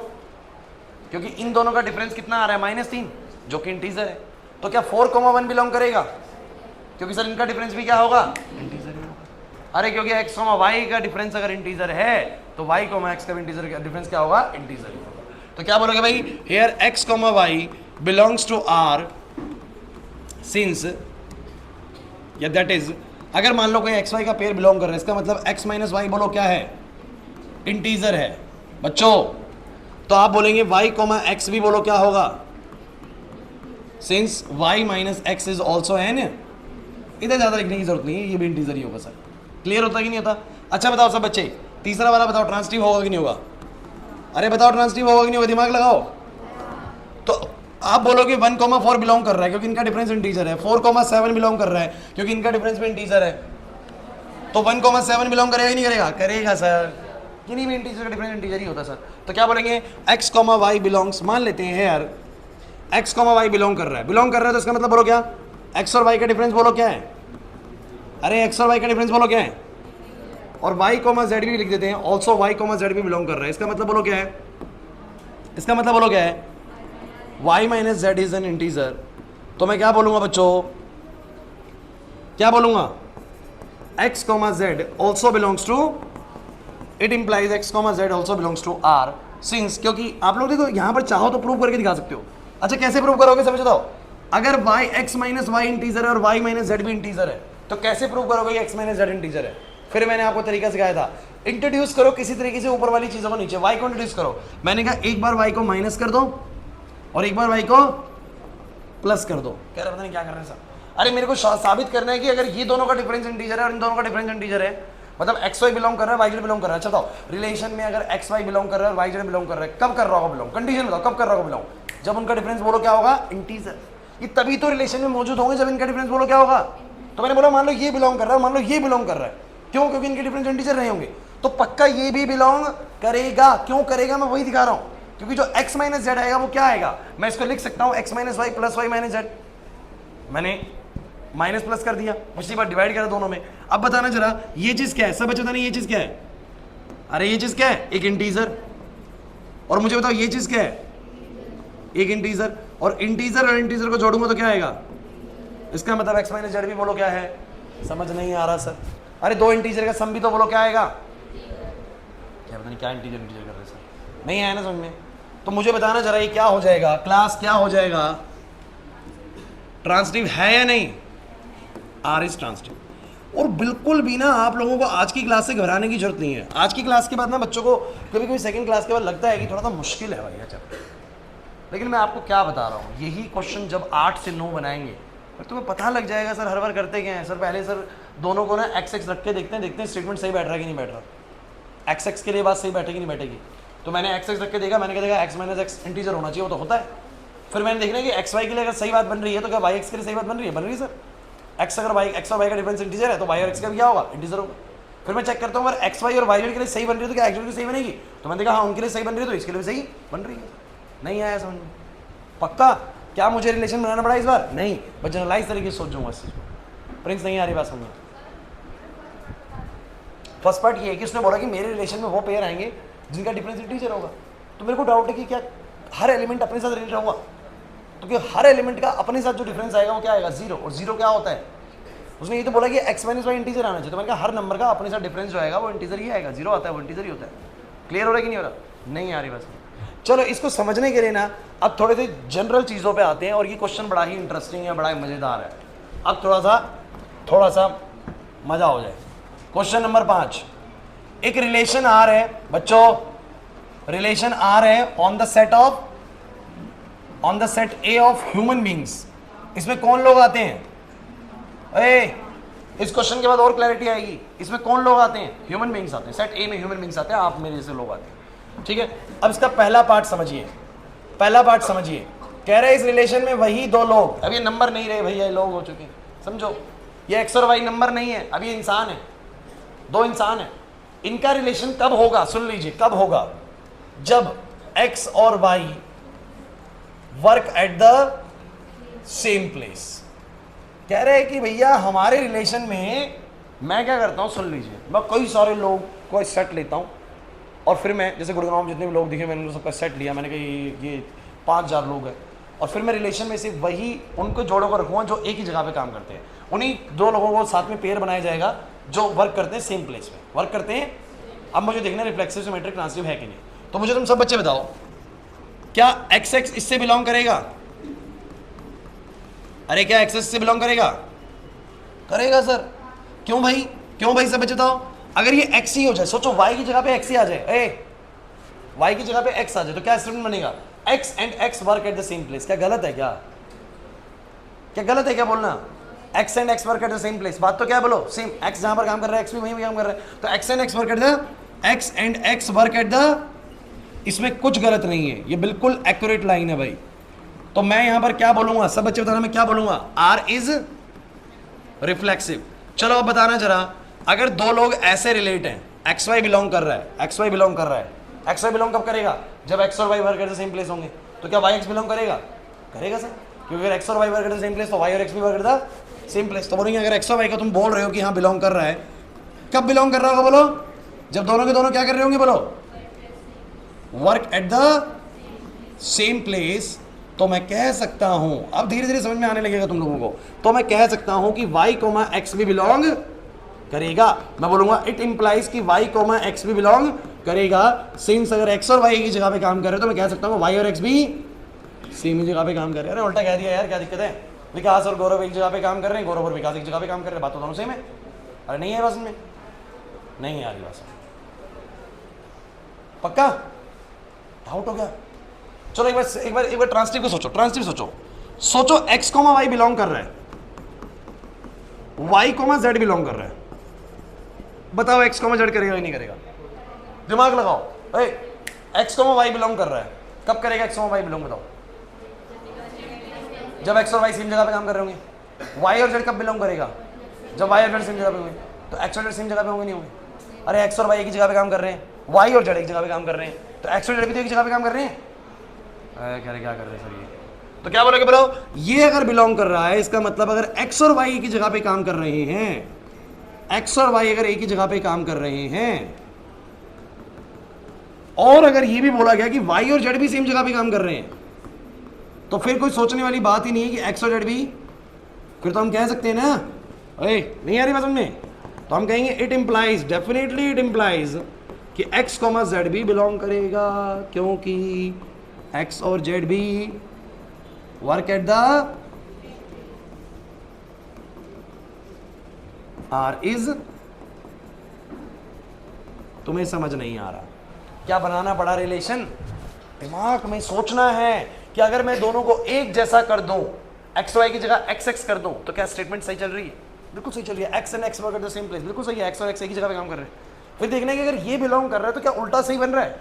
क्योंकि इन दोनों का डिफरेंस कितना आ रहा है -3, जो कि इंटीजर है। तो क्या 4, 1 बिलोंग करेगा? क्योंकि सर इनका डिफरेंस भी क्या होगा, इंटीजर ही होगा। अरे क्योंकि x, y का डिफरेंस अगर इंटीजर है तो y, x का इंटीजर का डिफरेंस क्या होगा, इंटीजर ही होगा। तो क्या बोलोगे भाई, here x, y belongs to R since, या दैट इज, अगर मान लो कोई एक्स वाई का पेयर बिलोंग कर रहा है, इसका मतलब x माइनस वाई बोलो क्या है, इंटीजर है बच्चों। तो आप बोलेंगे y, x भी बोलो क्या होगा, since y minus x is also an, इधर ज्यादा लिखने की जरूरत नहीं है, ये भी इंटीजर ही होगा सर। क्लियर होता कि नहीं होता? अच्छा बताओ सब बच्चे, तीसरा वाला बताओ ट्रांसटिव होगा कि नहीं होगा? अरे बताओ ट्रांसटिव होगा कि नहीं होगा, दिमाग लगाओ। तो आप बोलोगे 1, 4 बिलोंग कर रहा है क्योंकि इनका डिफरेंस इंटीजर है, 4, 7 बिलोंग कर रहा है क्योंकि इनका डिफरेंस भी इंटीजर है। तो 1, 7 बिलोंग करेगा कि नहीं करेगा? करेगा सर, किन्हीं भी इंटीजर का डिफरेंस इंटीजर ही होता है सर। तो क्या बोलेंगे, x, y बिलोंग्स, मान लेते हैं यार x, y बिलोंग कर रहा है तो इसका मतलब बोलो क्या, x और y का डिफरेंस बोलो क्या है, अरे x और y का डिफरेंस बोलो क्या है, और y, z भी लिख देते हैं, ऑल्सो y, z भी बिलोंग कर रहा है, इसका मतलब बोलो क्या है, इसका मतलब बोलो क्या है, y minus Z is an integer. तो मैं क्या बोलूंगा बच्चों, क्या बोलूंगा, x, z also belongs to, it implies x, z also belongs to R since, क्योंकि आप लोग देखो यहां पर चाहो तो प्रूव करके दिखा सकते हो। अच्छा कैसे प्रूव करोगे सब बताओ, अगर y, x minus y integer है और y माइनस जेड भी इंटीजर है, तो कैसे प्रूव करोगे कि x माइनस जेड इंटीजर है? फिर मैंने आपको तरीका सिखाया था, इंट्रोड्यूस करो किसी तरीके से ऊपर वाली चीजों को नीचे, y को इंट्रोड्यूस करो। मैंने कहा एक बार y को माइनस कर दो और एक बार y को प्लस कर दो। कह रहे पता नहीं क्या कर रहे हैं सर, अरे मेरे को साबित करना है कि अगर ये दोनों का डिफरेंस इंटीजर है और इन दोनों का डिफरेंस इंटीजर है, मतलब एक्स वाई बिलोंग कर रहा है, वाई जेड बिलोंग कर रहा है। अच्छा बताओ, रिलेशन में अगर एक्स वाई बिलोंग कर रहा है और वाई जेड बिलोंग कर रहा है, कब कर रहा होगा बिलोंग, कंडीशन बताओ कब कर रहा होगा बिलोंग, जब उनका डिफरेंस बोलो क्या होगा, इंटीजर। ये तभी तो रिलेशन में मौजूद होंगे जब इनका डिफरेंस बोलो क्या होगा। तो मैंने बोला मान लो ये बिलोंग कर रहा है, मान लो ये बिलोंग कर रहा है, क्यों? क्योंकि इनके डिफरेंस इंटीजर रहे होंगे, तो पक्का ये भी बिलोंग करेगा। क्यों करेगा, मैं वही दिखा रहा हूं, क्योंकि जो x माइनस जेड आएगा वो क्या आएगा, मैं इसको लिख सकता हूं x minus y plus y minus z, मैंने माइनस प्लस कर दिया, उसी बार डिवाइड करा दोनों में। अब बताना जरा ये चीज क्या है, सब बच्चे बताना ये चीज क्या है, अरे ये चीज क्या है, एक इंटीजर। और मुझे बताओ ये चीज क्या है, एक इंटीजर। और इंटीजर को जोड़ूंगा तो क्या आएगा, इसका मतलब x माइनस जेड भी बोलो क्या है, समझ नहीं आ रहा सर। अरे दो इंटीजर का सम भी तो बोलो क्या आएगा, क्या पता नहीं क्या इंटीजर कर रहे सर, नहीं आया ना समझ में। तो मुझे बताना जरा ये क्या हो जाएगा, क्लास क्या हो जाएगा, ट्रांसटिव है या नहीं, आर इज ट्रांसटिव। और बिल्कुल भी ना आप लोगों को आज की क्लास से घबराने की जरूरत नहीं है। आज की क्लास के बाद ना बच्चों को कभी कभी सेकंड क्लास के बाद लगता है कि थोड़ा सा मुश्किल है भैया चैप्टर, लेकिन मैं आपको क्या बता रहा हूँ, यही क्वेश्चन जब 8 से 9 बनाएंगे पर तुम्हें पता लग जाएगा सर हर बार करते क्या है सर, पहले सर दोनों को ना एक्स एक्स रख के देखते हैं स्टेटमेंट सही बैठ रहा है कि नहीं बैठ रहा, एक्स एक्स के लिए बात सही बैठेगी नहीं बैठेगी। तो मैंने एक्स एक्स रख के देखा, मैंने कहा देखा एक्स माइनस एक्स इंटीजर होना चाहिए, वो तो होता है। फिर मैंने देखना कि एक्स वाई के लिए अगर सही बात बन रही है तो क्या वाई एक्स के लिए सही बात बन रही है सर। एक्स अगर वाई एक्स और वाई का डिफरेंस इंटीजर है तो वाई और एक्स का भी क्या होगा, इंटीजर होगा। फिर मैं चेक करता हूँ अगर एक्स वाई और वाई के लिए सही बन रही है तो क्या एक्स के लिए सही बनेगी, तो मैंने देखा हाँ उनके लिए सही बन रही है तो इसके लिए भी सही बन रही है। नहीं आया समझ में? पक्का क्या मुझे रिलेशन बनाना पड़ा इस बार? नहीं, बस जनरलाइज तरीके से सोच जाऊंगा इस चीज़ को। प्रिंस नहीं आ रही बात समझ में? फर्स्ट पार्ट ये है कि उसने बोला कि मेरे रिलेशन में वो पेयर आएंगे जिनका डिफरेंस इंटीजर होगा। तो मेरे को डाउट है कि क्या हर एलिमेंट अपने साथ रिलेटेड होगा, तो कि हर एलिमेंट का अपने साथ जो डिफरेंस आएगा वो क्या आएगा, जीरो। और जीरो क्या होता है? उसने ये तो बोला कि एक्स माइनस वाई इंटीजर आना चाहिए, तो मैंने कहा हर नंबर का अपने साथ डिफरेंस जो आएगा वो इंटीजर ही आएगा, जीरो आता है वो इंटीजर ही होता है। क्लियर हो रहा है कि नहीं हो रहा? नहीं आ रही बस। चलो इसको समझने के लिए ना अब थोड़े से जनरल चीज़ों पे आते हैं, और ये क्वेश्चन बड़ा ही इंटरेस्टिंग है, बड़ा ही मज़ेदार है। अब थोड़ा सा मज़ा हो जाए। क्वेश्चन नंबर 5, एक रिलेशन आर है बच्चों, रिलेशन आर है on the set A of human beings. इसमें कौन लोग आते हैं? इस क्वेश्चन के बाद और क्लैरिटी आएगी। इसमें कौन लोग आते हैं? ह्यूमन बींग्स आते हैं। सेट ए में ह्यूमन बींग्स आते हैं, आप मेरे जैसे लोग आते हैं। ठीक है, अब इसका पहला पार्ट समझिए। कह रहे हैं इस रिलेशन में वही दो लोग, अब ये नंबर नहीं रहे भैया, ये लोग हो चुके हैं, समझो। ये एक्स और वाई नंबर नहीं है, अब ये इंसान है, दो इंसान है। इनका रिलेशन कब होगा? सुन लीजिए, कब होगा? जब एक्स और y work at the same place. कह रहे हैं कि भैया हमारे रिलेशन में मैं क्या करता हूं, सुन लीजिए, मैं कई सारे लोग को सेट लेता हूं, और फिर मैं जैसे गुड़गांव में जितने भी लोग दिखे मैंने उन सबका सेट लिया, मैंने कहा ये 5000 लोग हैं, और फिर मैं रिलेशन में से वही उनको जोड़ों को रखूँगा जो एक ही जगह पे काम करते हैं। उन्हीं दो लोगों को साथ में पेयर बनाया जाएगा जो वर्क करते हैं सेम प्लेस में, वर्क करते हैं। अब मुझे देखना रिफ्लेक्सिव सिमेट्रिक ट्रांसिटिव है कि नहीं। तो मुझे तुम सब बच्चे बताओ, क्या एक्स एक्स इससे बिलोंग करेगा? अरे क्या एक्स से बिलोंग करेगा? करेगा सर। क्यों भाई सब बच्चे बताओ। अगर ये एक्स ही हो जाए, सोचो वाई की जगह पे एक्स ही आ जाए, वाई की जगह पे एक्स आ जाए, तो क्या स्टेटमेंट बनेगा? X and x work at the same place. क्या गलत है? क्या गलत है क्या बोलना? X and x work at the same place, बात तो क्या है, बोलो सेम। एक्स जहां पर काम कर रहा है एक्स भी वहीं काम कर रहा है, तो x and x work at the इसमें कुछ गलत नहीं है, ये बिल्कुल एक्यूरेट लाइन है भाई। तो मैं यहां पर क्या बोलूंगा, सब बच्चे बताना, मैं क्या बोलूंगा? R is reflexive. चलो अब बताना जरा, अगर दो लोग ऐसे रिलेट हैं, एक्स वाई बिलोंग कर रहा है, एक्स वाई बिलोंग कब करेगा? जब एक्स और y work at the same place होंगे। तो क्या वाई एक्स बिलोंग करेगा? करेगा सर, क्योंकि अगर एक्स और y work at the same place तो वाई और एक्स भी work at the same place. तो बोलेंगे अगर एक्स और वाई का तुम बोल रहे हो कि हाँ बिलोंग कर रहा है, कब बिलोंग कर रहा होगा बोलो? जब दोनों के दोनों क्या कर रहे होंगे बोलो? Work at the same place. तो मैं कह सकता हूं, अब धीरे धीरे समझ में आने लगेगा तुम लोगों को, तो मैं कह सकता हूं कि y, x भी बिलोंग करेगा। मैं बोलूंगा इट इंप्लाइज कि y, x भी बिलोंग करेगा। सिंस अगर x और y की जगह पे काम कर रहे हो तो मैं कह सकता हूं y और x भी सेम ही जगह पे काम कर रहे हैं। अरे उल्टा कह दिया यार, क्या दिक्कत है? विकास और गौरव एक जगह पे काम कर रहे हैं, गौरव और विकास एक जगह पे काम कर रहे हैं, बात तो दोनों सेम है। अरे नहीं है बस में, नहीं आ रही बस, पक्का डाउट हो गया? चलो एक बार ट्रांसटिव को सोचो, x, y बिलोंग कर रहा है, y, z बिलोंग कर रहा है। बताओ x, z करेगा या नहीं करेगा? दिमाग लगाओ। x, y बिलोंग कर रहा है, कब करेगा x, y बिलोंग? बताओ। जब x और y सेम जगह पे काम कर रहे होंगे। y और z कब बिलोंग करेगा? जब y और z सेम जगह पे होंगे। तो x और z सेम जगह पे होंगे नहीं होंगे? अरे x और y एक ही जगह पे काम कर रहे हैं, y और z एक जगह पे काम कर रहे हैं, तो x और z भी तो एक जगह पे काम कर रहे हैं। क्या कर रहे हैं सर ये? तो क्या बोलोगे? बोलो ये अगर बिलोंग कर रहा है, इसका मतलब अगर x और y एक ही जगह पे काम कर रहे हैं, x और y अगर एक ही जगह पे काम कर रहे हैं, और अगर ये भी बोला गया कि y और z भी सेम जगह पे काम कर रहे हैं, तो फिर कोई सोचने वाली बात ही नहीं है कि x और z भी, फिर तो हम कह सकते हैं ना, नहीं आ रही बात समझ में? तो हम कहेंगे it implies, definitely it implies कि x, z भी बिलोंग करेगा, क्योंकि x और z भी work at the R is. तुम्हें समझ नहीं आ रहा क्या बनाना पड़ा रिलेशन? दिमाग में सोचना है कि अगर मैं दोनों को एक जैसा कर दूं एक्स वाई की जगह एक्स एक्स कर दूं तो क्या स्टेटमेंट सही चल रही है? बिल्कुल सही चल रही है। X and x work at the same place, बिल्कुल सही है। एक्स और एक्स एक ही जगह पे काम कर रहे हैं। फिर देखना है कि अगर ये बिलोंग कर रहा है तो क्या उल्टा सही बन रहा है?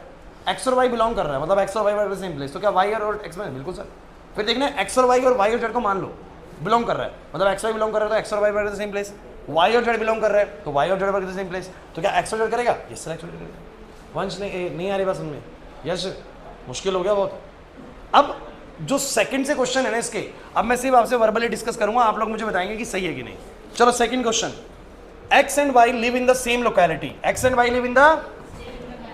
एक्स और वाई बिलोंग कर रहा है, मतलब एक्स और y work at the same place, तो क्या वाई और एक्स में? बिल्कुल सर। फिर देखना है एक्स और वाई और जेड को मान लो बिलोंग कर रहा है, मतलब एक्स वाई बिलोंग कर रहा है तो एक्स और y work at the same place, y और जेड बिलोंग कर रहा है तो वाई और z work at the same place, तो क्या एक्स और जेड करेगा? यस सर एक्स और जेड करेगा। वंश नहीं आ रही बात समझ में? यस मुश्किल हो गया बहुत। अब जो सेकंड से क्वेश्चन है ना इसके, अब मैं सिर्फ आपसे वर्बली डिस्कस करूंगा, आप लोग मुझे बताएंगे कि सही है कि नहीं। चलो second question, x and y live in the same locality. X and y live in the,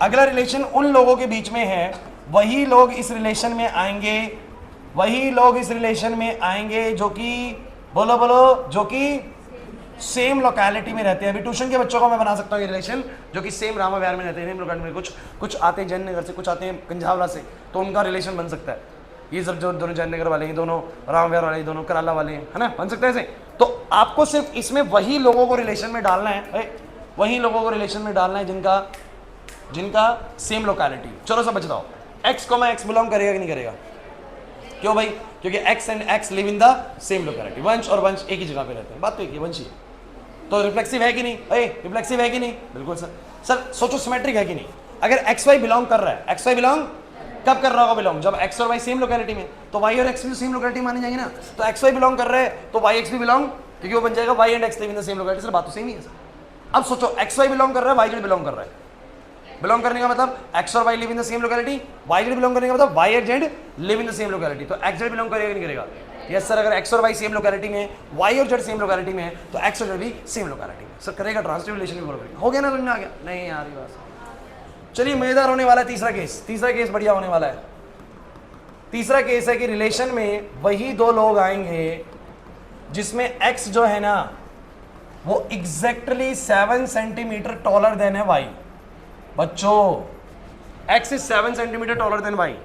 अगला रिलेशन उन लोगों के बीच में है, वही लोग इस रिलेशन में आएंगे, वही लोग इस रिलेशन में आएंगे जो कि, बोलो बोलो, जो कि सेम लोकेलिटी में रहते हैं। अभी ट्यूशन के बच्चों को मैं बना सकता हूँ ये रिलेशन, जो कि सेम रामा विहार में रहते हैं, सेम लोकेलिटी में, कुछ आते हैं जयनगर से, कुछ आते हैं कंझावला से, तो उनका रिलेशन बन सकता है। ये सब जो दोनों जयनगर वाले हैं, दोनों रामा विहार वाले, दोनों कराला वाले हैं, है ना, बन सकता है ऐसे। तो आपको सिर्फ इसमें वही लोगों को रिलेशन में डालना है, वही लोगों को रिलेशन में डालना है जिनका सेम लोकेलिटी। चलो सब बताओ, एक्स को मैं एक्स बिलोंग करेगा कि नहीं करेगा? क्यों भाई? क्योंकि x and x live in the same locality. वंश और वंश एक ही जगह पे रहते हैं, बात तो एक ही वंश ही है। तो रिफ्लेक्सिव है कि नहीं? रिफ्लेक्सिव है कि नहीं? बिल्कुल सर। सर सोचो सिमेट्रिक है कि नहीं? अगर एक्स वाई बिलोंग कर रहा है, एक्स वाई बिलोंग कब कर रहा होगा बिलोंग? जब एक्स और वाई सेम लोकेलिटी में, तो वाई और एक्स भी सेम लोकेलिटी मानी जाएंगे ना। तो एक्स वाई बिलोंग कर रहे हैं तो वाई एक्स भी बिलोंग, क्योंकि वो बन जाएगा y and x live in the same locality. Sir बात तो सेम ही है सर। अब सोचो एक्स वाई बिलोंग कर रहा है, वाई जेड बिलोंग कर रहा है। बिलोंग करने का मतलब एक्स और y live in the same locality, y z belong करने का मतलब y and z live in the same locality. तो एक्स जेड बिलोंग करेगा कि नहीं करेगा? Yes sir. अगर एक्स और वाई सेम लोकेलिटी में, वाई और जेड सेम लोकेलिटी में है, तो एक्स और जेड भी सेम लोकेलिटी में। सर करेगा, ट्रांजिटिव रिलेशन भी बोलोगे। हो गया ना, समझ में आ गया? नहीं यार ये बात। चलिए मजेदार होने वाला है तीसरा केस। तीसरा केस बढ़िया होने वाला है। तीसरा केस है कि रिलेशन में वही दो लोग आएंगे जिसमें एक्स जो है ना वो एग्जैक्टली 7 सेंटीमीटर टॉलर देन है वाई। बच्चों x is 7 centimetre taller than y.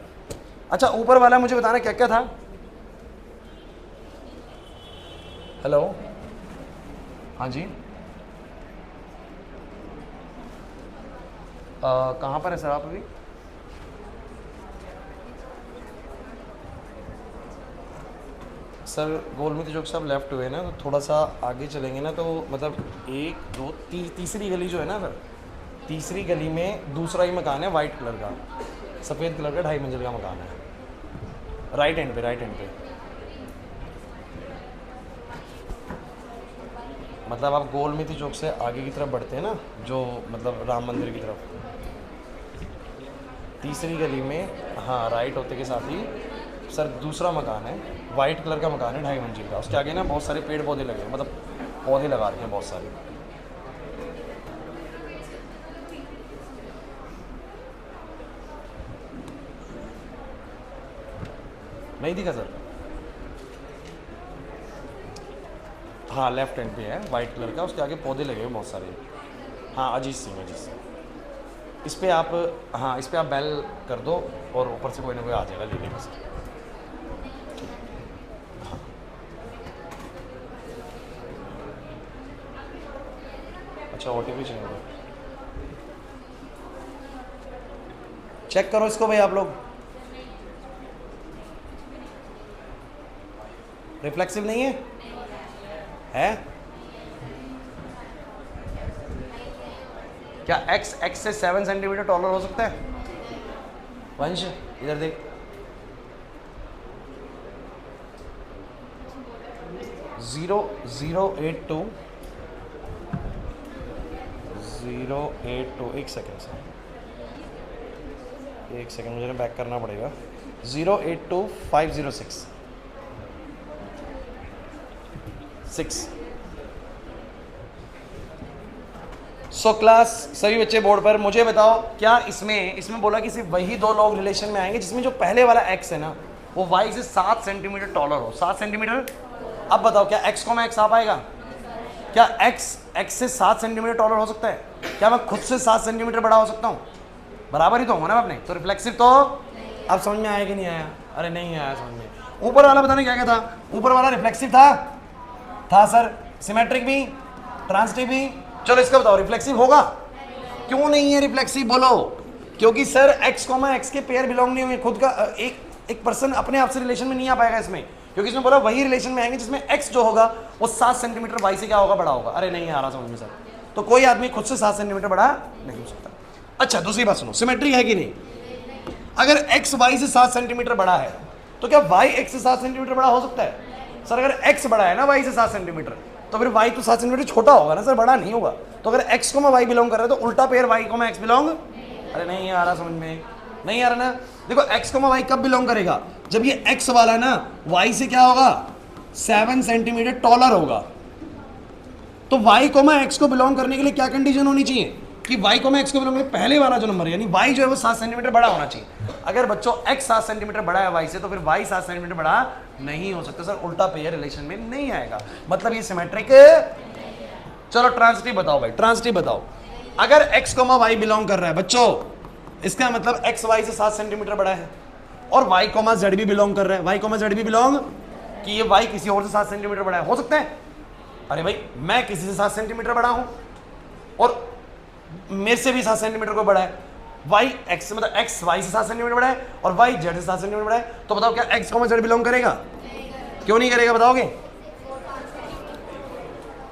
अच्छा ऊपर वाला मुझे बताना क्या क्या था? हेलो, हाँ जी, कहाँ पर है सर आप अभी? सर गोलमित चौक से आप लेफ्ट हुए ना, तो थोड़ा सा आगे चलेंगे ना, तो मतलब 1 2 तीसरी गली जो है ना सर, तीसरी गली में दूसरा ही मकान है वाइट कलर का, सफ़ेद कलर का 2.5 मंजिल का मकान है, राइट हैंड पे, राइट हैंड पे। मतलब आप गोलमिती चौक से आगे की तरफ बढ़ते हैं ना, जो मतलब राम मंदिर की तरफ, तीसरी गली में, हाँ राइट होते के साथ ही सर दूसरा मकान है, वाइट कलर का मकान है 2.5 मंजिल का। उसके आगे ना बहुत सारे पेड़ पौधे लगे हैं, मतलब पौधे लगा रखे हैं बहुत सारे। नहीं दिखा सर? हाँ लेफ्ट हैंड पे है, वाइट कलर का, उसके आगे पौधे लगे हैं बहुत सारे। हाँ अजीत सिंह, अजीत सिंह। इस पर आप, हाँ इस पर आप बेल कर दो और ऊपर से कोई ना कोई आ जाएगा ले लेगा सर। अच्छा OTP चाहिए, चेक करो इसको भाई आप लोग। रिफ्लेक्सिव नहीं है? है क्या एक्स एक्स से 7 सेंटीमीटर टॉलर हो सकता है? वंश इधर देख, जीरो 082 082, एक सेकेंड से, एक सेकेंड मुझे बैक करना पड़ेगा। 082 506। सो क्लास सभी बच्चे बोर्ड पर मुझे बताओ, क्या इसमें बोला कि सिर्फ वही दो लोग रिलेशन में आएंगे जिसमें जो पहले वाला एक्स है ना वो वाई से 7 सेंटीमीटर टॉलर हो? 7 सेंटीमीटर। अब बताओ क्या एक्स को मैं एक्स आ पाएगा? क्या एक्स से 7 सेंटीमीटर टॉलर हो सकता है? क्या मैं खुद से 7 सेंटीमीटर बड़ा हो सकता हूँ? बराबर ही तो होगा ना अपने। तो रिफ्लेक्सिव तो अब समझ में आया कि नहीं आया? अरे नहीं आया समझ में। ऊपर वाला बताने क्या क्या था? ऊपर वाला रिफ्लेक्सिव था सर, सिमेट्रिक भी, ट्रांजिटिव भी। चलो इसका बताओ रिफ्लेक्सिव होगा? क्यों नहीं है रिफ्लेक्सिव बोलो? क्योंकि सर एक्स के पेयर बिलोंग नहीं हुए, खुद का एक पर्सन अपने आप से रिलेशन में नहीं आ पाएगा इसमें, क्योंकि इसमें बोला वही रिलेशन में आएंगे जिसमें x जो होगा वो 7 सेंटीमीटर y से क्या होगा, बड़ा होगा। अरे नहीं आ रहा समझ में सर, तो कोई आदमी खुद से 7 सेंटीमीटर बड़ा नहीं हो सकता। अच्छा दूसरी बात सुनो, सिमेट्री है कि नहीं? अगर x y से 7 सेंटीमीटर बड़ा है तो क्या y x से 7 सेंटीमीटर बड़ा हो सकता है? सर अगर x बड़ा है ना y से 7 सेंटीमीटर तो फिर y तो 7 सेंटीमीटर छोटा होगा ना सर, बड़ा नहीं होगा। तो अगर x को y बिलोंग कर रहा है तो उल्टा पेयर y को x बिलोंग, अरे नहीं आ रहा समझ में, नहीं आ रहा ना। देखो x को y कब बिलोंग करेगा, जब ये x वाला ना y से क्या होगा 7 सेंटीमीटर टॉलर होगा। तो y को x को बिलोंग करने के लिए क्या कंडीशन होनी चाहिए कि y को x को बिलोंग करने पहले वाला जो नंबर यानी y जो है वो 7 सेंटीमीटर बड़ा होना चाहिए। अगर बच्चों x 7 सेंटीमीटर बड़ा है y से तो फिर y 7 सेंटीमीटर बड़ा नहीं हो सकता सर, उल्टा पेयर रिलेशन में नहीं आएगा, मतलब ये सिमेट्रिक। चलो ट्रांसिटिव बताओ भाई, ट्रांसिटिव बताओ। अगर x को y बिलोंग कर रहा है बच्चों, इसका मतलब x y से 7 सेंटीमीटर बड़ा है, और y को z भी बिलोंग कर रहा है, y को z भी बिलोंग कि ये y किसी और से 7 सेंटीमीटर बड़ा है, हो सकता है? अरे भाई मैं किसी से 7 सेंटीमीटर बड़ा हूं और मेरे से भी 7 सेंटीमीटर को बड़ा है, y x मतलब x y से 7 सेंटीमीटर बड़ा है और y z से 7 सेंटीमीटर बड़ा है, तो बताओ क्या x को z बिलोंग करेगा? क्यों नहीं करेगा बताओगे?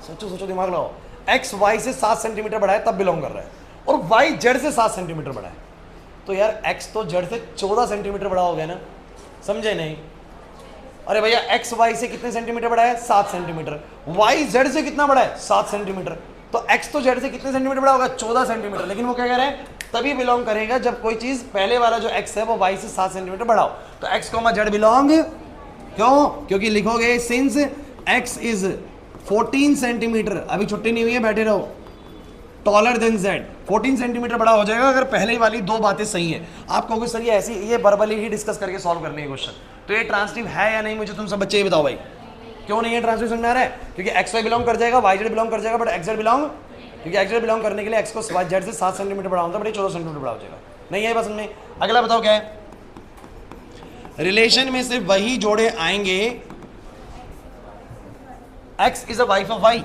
सोचो सोचो, दिमाग लगाओ। x y से 7 सेंटीमीटर बड़ा है तब बिलोंग कर रहा है, और y z से 7 सेंटीमीटर बड़ा है, तो यार x तो z से 14 सेंटीमीटर बड़ा हो गया ना, समझे नहीं? अरे भैया x y से कितने सेंटीमीटर बड़ा है? 7 सेंटीमीटर। y z से कितना बड़ा है? 7 सेंटीमीटर। तो x तो z से कितने सेंटीमीटर बड़ा होगा? 14 सेंटीमीटर। लेकिन वो क्या कह रहे हैं, तभी बिलोंग करेगा जब कोई चीज पहले वाला जो x है वो y से 7 सेंटीमीटर बड़ा हो। तो x z बिलोंग, क्यों? क्योंकि लिखोगे सिंस x इज 14 सेंटीमीटर, अभी छुट्टी नहीं हुई है बैठे रहो, टॉलर देन z, 14 सेंटीमीटर बड़ा हो जाएगा अगर पहले वाली दो बातें सही है। आप कहोगे सर ये ऐसी, ये वर्बली ही डिस्कस करके सॉल्व करने के क्वेश्चन, तो ये ट्रांसिटिव है या नहीं मुझे तुम सब बच्चे ये बताओ भाई, क्यों नहीं है ट्रांसलेशन में आ रहा है? क्योंकि एक्स वाई बिलोंग कर जाएगा, वाई जेड बिलोंग कर जाएगा, बट एक्स जेड बिलोंग, क्योंकि एक्स जेड बिलोंग करने के लिए एक्स को वाई जेड से 7 सेंटीमीटर बड़ा होता है, बट 14 सेंटीमीटर बड़ा हो जाएगा। नहीं है बस में। अगला बताओ क्या है, रिलेशन में सिर्फ वही जोड़े आएंगे, x is a wife of y.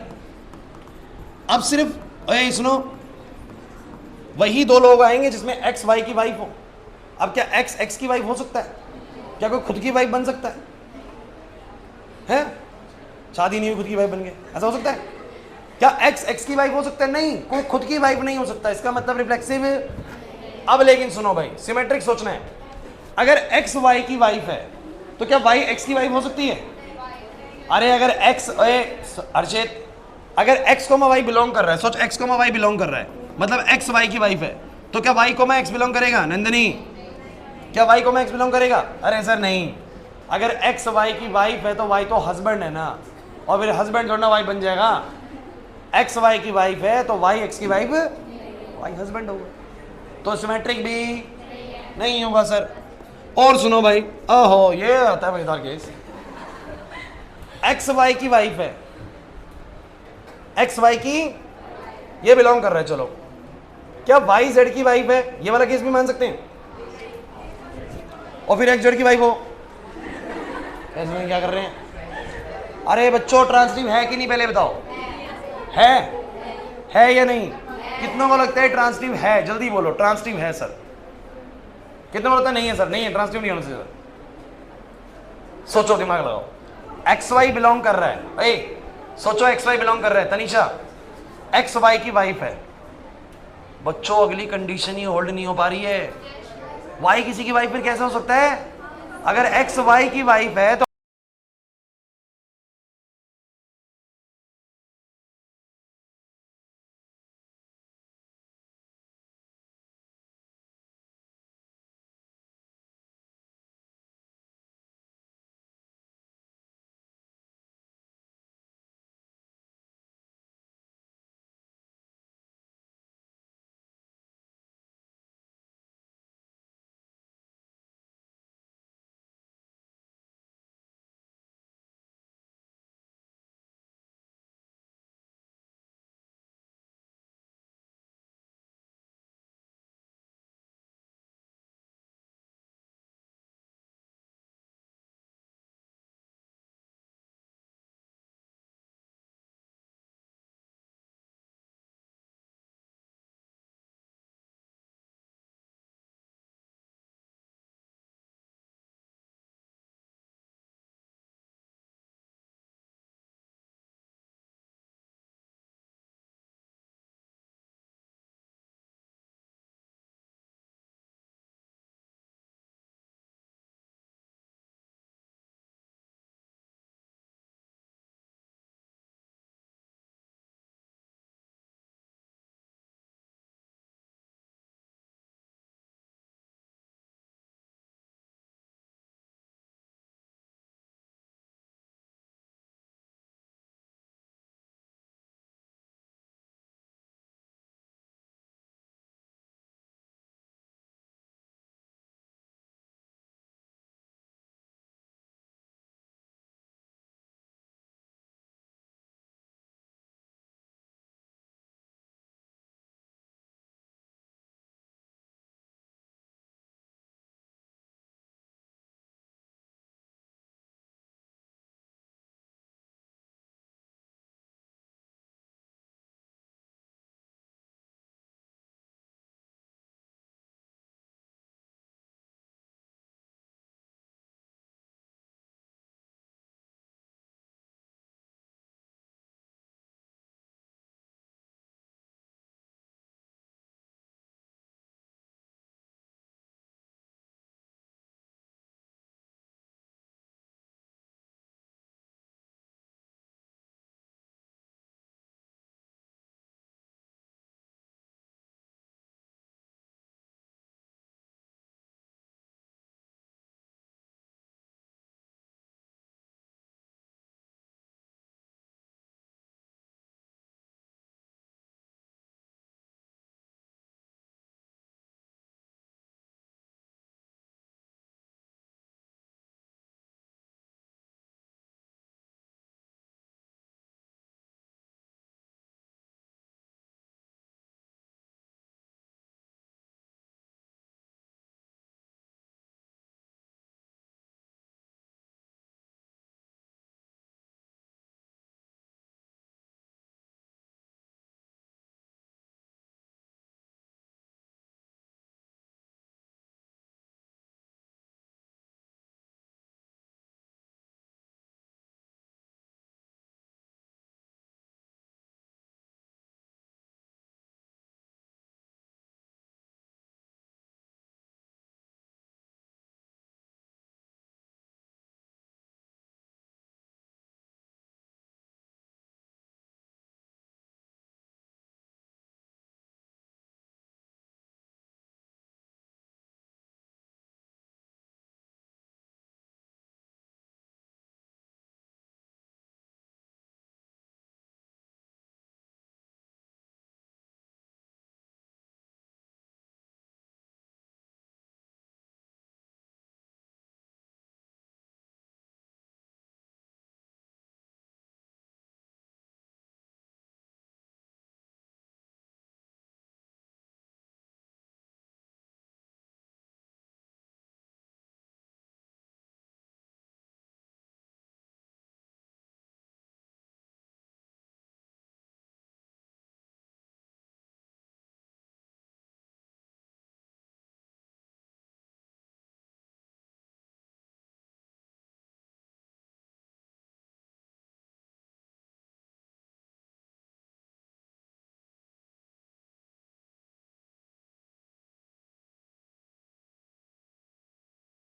अब सिर्फ सुनो, वही दो लोग आएंगे जिसमें एक्स वाई की वाइफ हो। अब क्या एक्स एक्स की वाइफ हो सकता है? क्या कोई खुद की वाइफ बन सकता है? शादी नहीं हुई खुद की वाइफ बन गए, ऐसा हो सकता है? क्या एक्स एक्स की वाइफ हो सकता है? नहीं, कोई खुद की वाइफ नहीं हो सकता, इसका मतलब रिफ्लेक्सिव। अब लेकिन सुनो भाई, सिमेट्रिक सोचना है। अगर एक्स वाई की वाइफ है तो क्या वाई एक्स की वाइफ हो सकती है? अरे अगर एक्स, अर्चित, अगर एक्स को वाई बिलोंग कर रहा है, सोच एक्स को वाई बिलोंग कर रहा है, मतलब एक्स वाई की वाइफ है, तो क्या वाई को एक्स बिलोंग करेगा? नंदनी, क्या वाई को एक्स बिलोंग करेगा? अरे सर नहीं, अगर एक्स वाई की वाइफ है तो वाई तो हस्बैंड है ना, और फिर हस्बैंड थोड़ा वाई बन जाएगा। एक्स वाई की वाइफ है तो वाई एक्स की वाइफ, वाई हस्बैंड होगा, तो सिमेट्रिक भी नहीं होगा सर। और सुनो भाई, ओहो ये आता है मजेदार केस, एक्स वाई की वाइफ है, एक्स वाई की ये बिलोंग कर रहा है, चलो क्या वाई जेड की वाइफ है? ये वाला केस भी मान सकते हैं, और फिर एक्स जेड की वाइफ हो, ऐसे में क्या कर रहे हैं? अरे बच्चों ट्रांसिटिव है कि नहीं पहले बताओ, है या नहीं? कितनों को लगता है ट्रांसिटिव है? जल्दी बोलो, ट्रांसिटिव है सर। कितनों को लगता है नहीं है सर? नहीं है, ट्रांसिटिव नहीं होना चाहिए सर। सोचो, दिमाग लगाओ, एक्स वाई बिलोंग कर रहा है, सोचो एक्स वाई बिलोंग कर रहा है, तनीषा एक्स वाई की वाइफ है। बच्चों अगली कंडीशन ही होल्ड नहीं हो पा रही है, वाई किसी की वाइफ फिर कैसे हो सकता है? अगर एक्स वाई की वाइफ है तो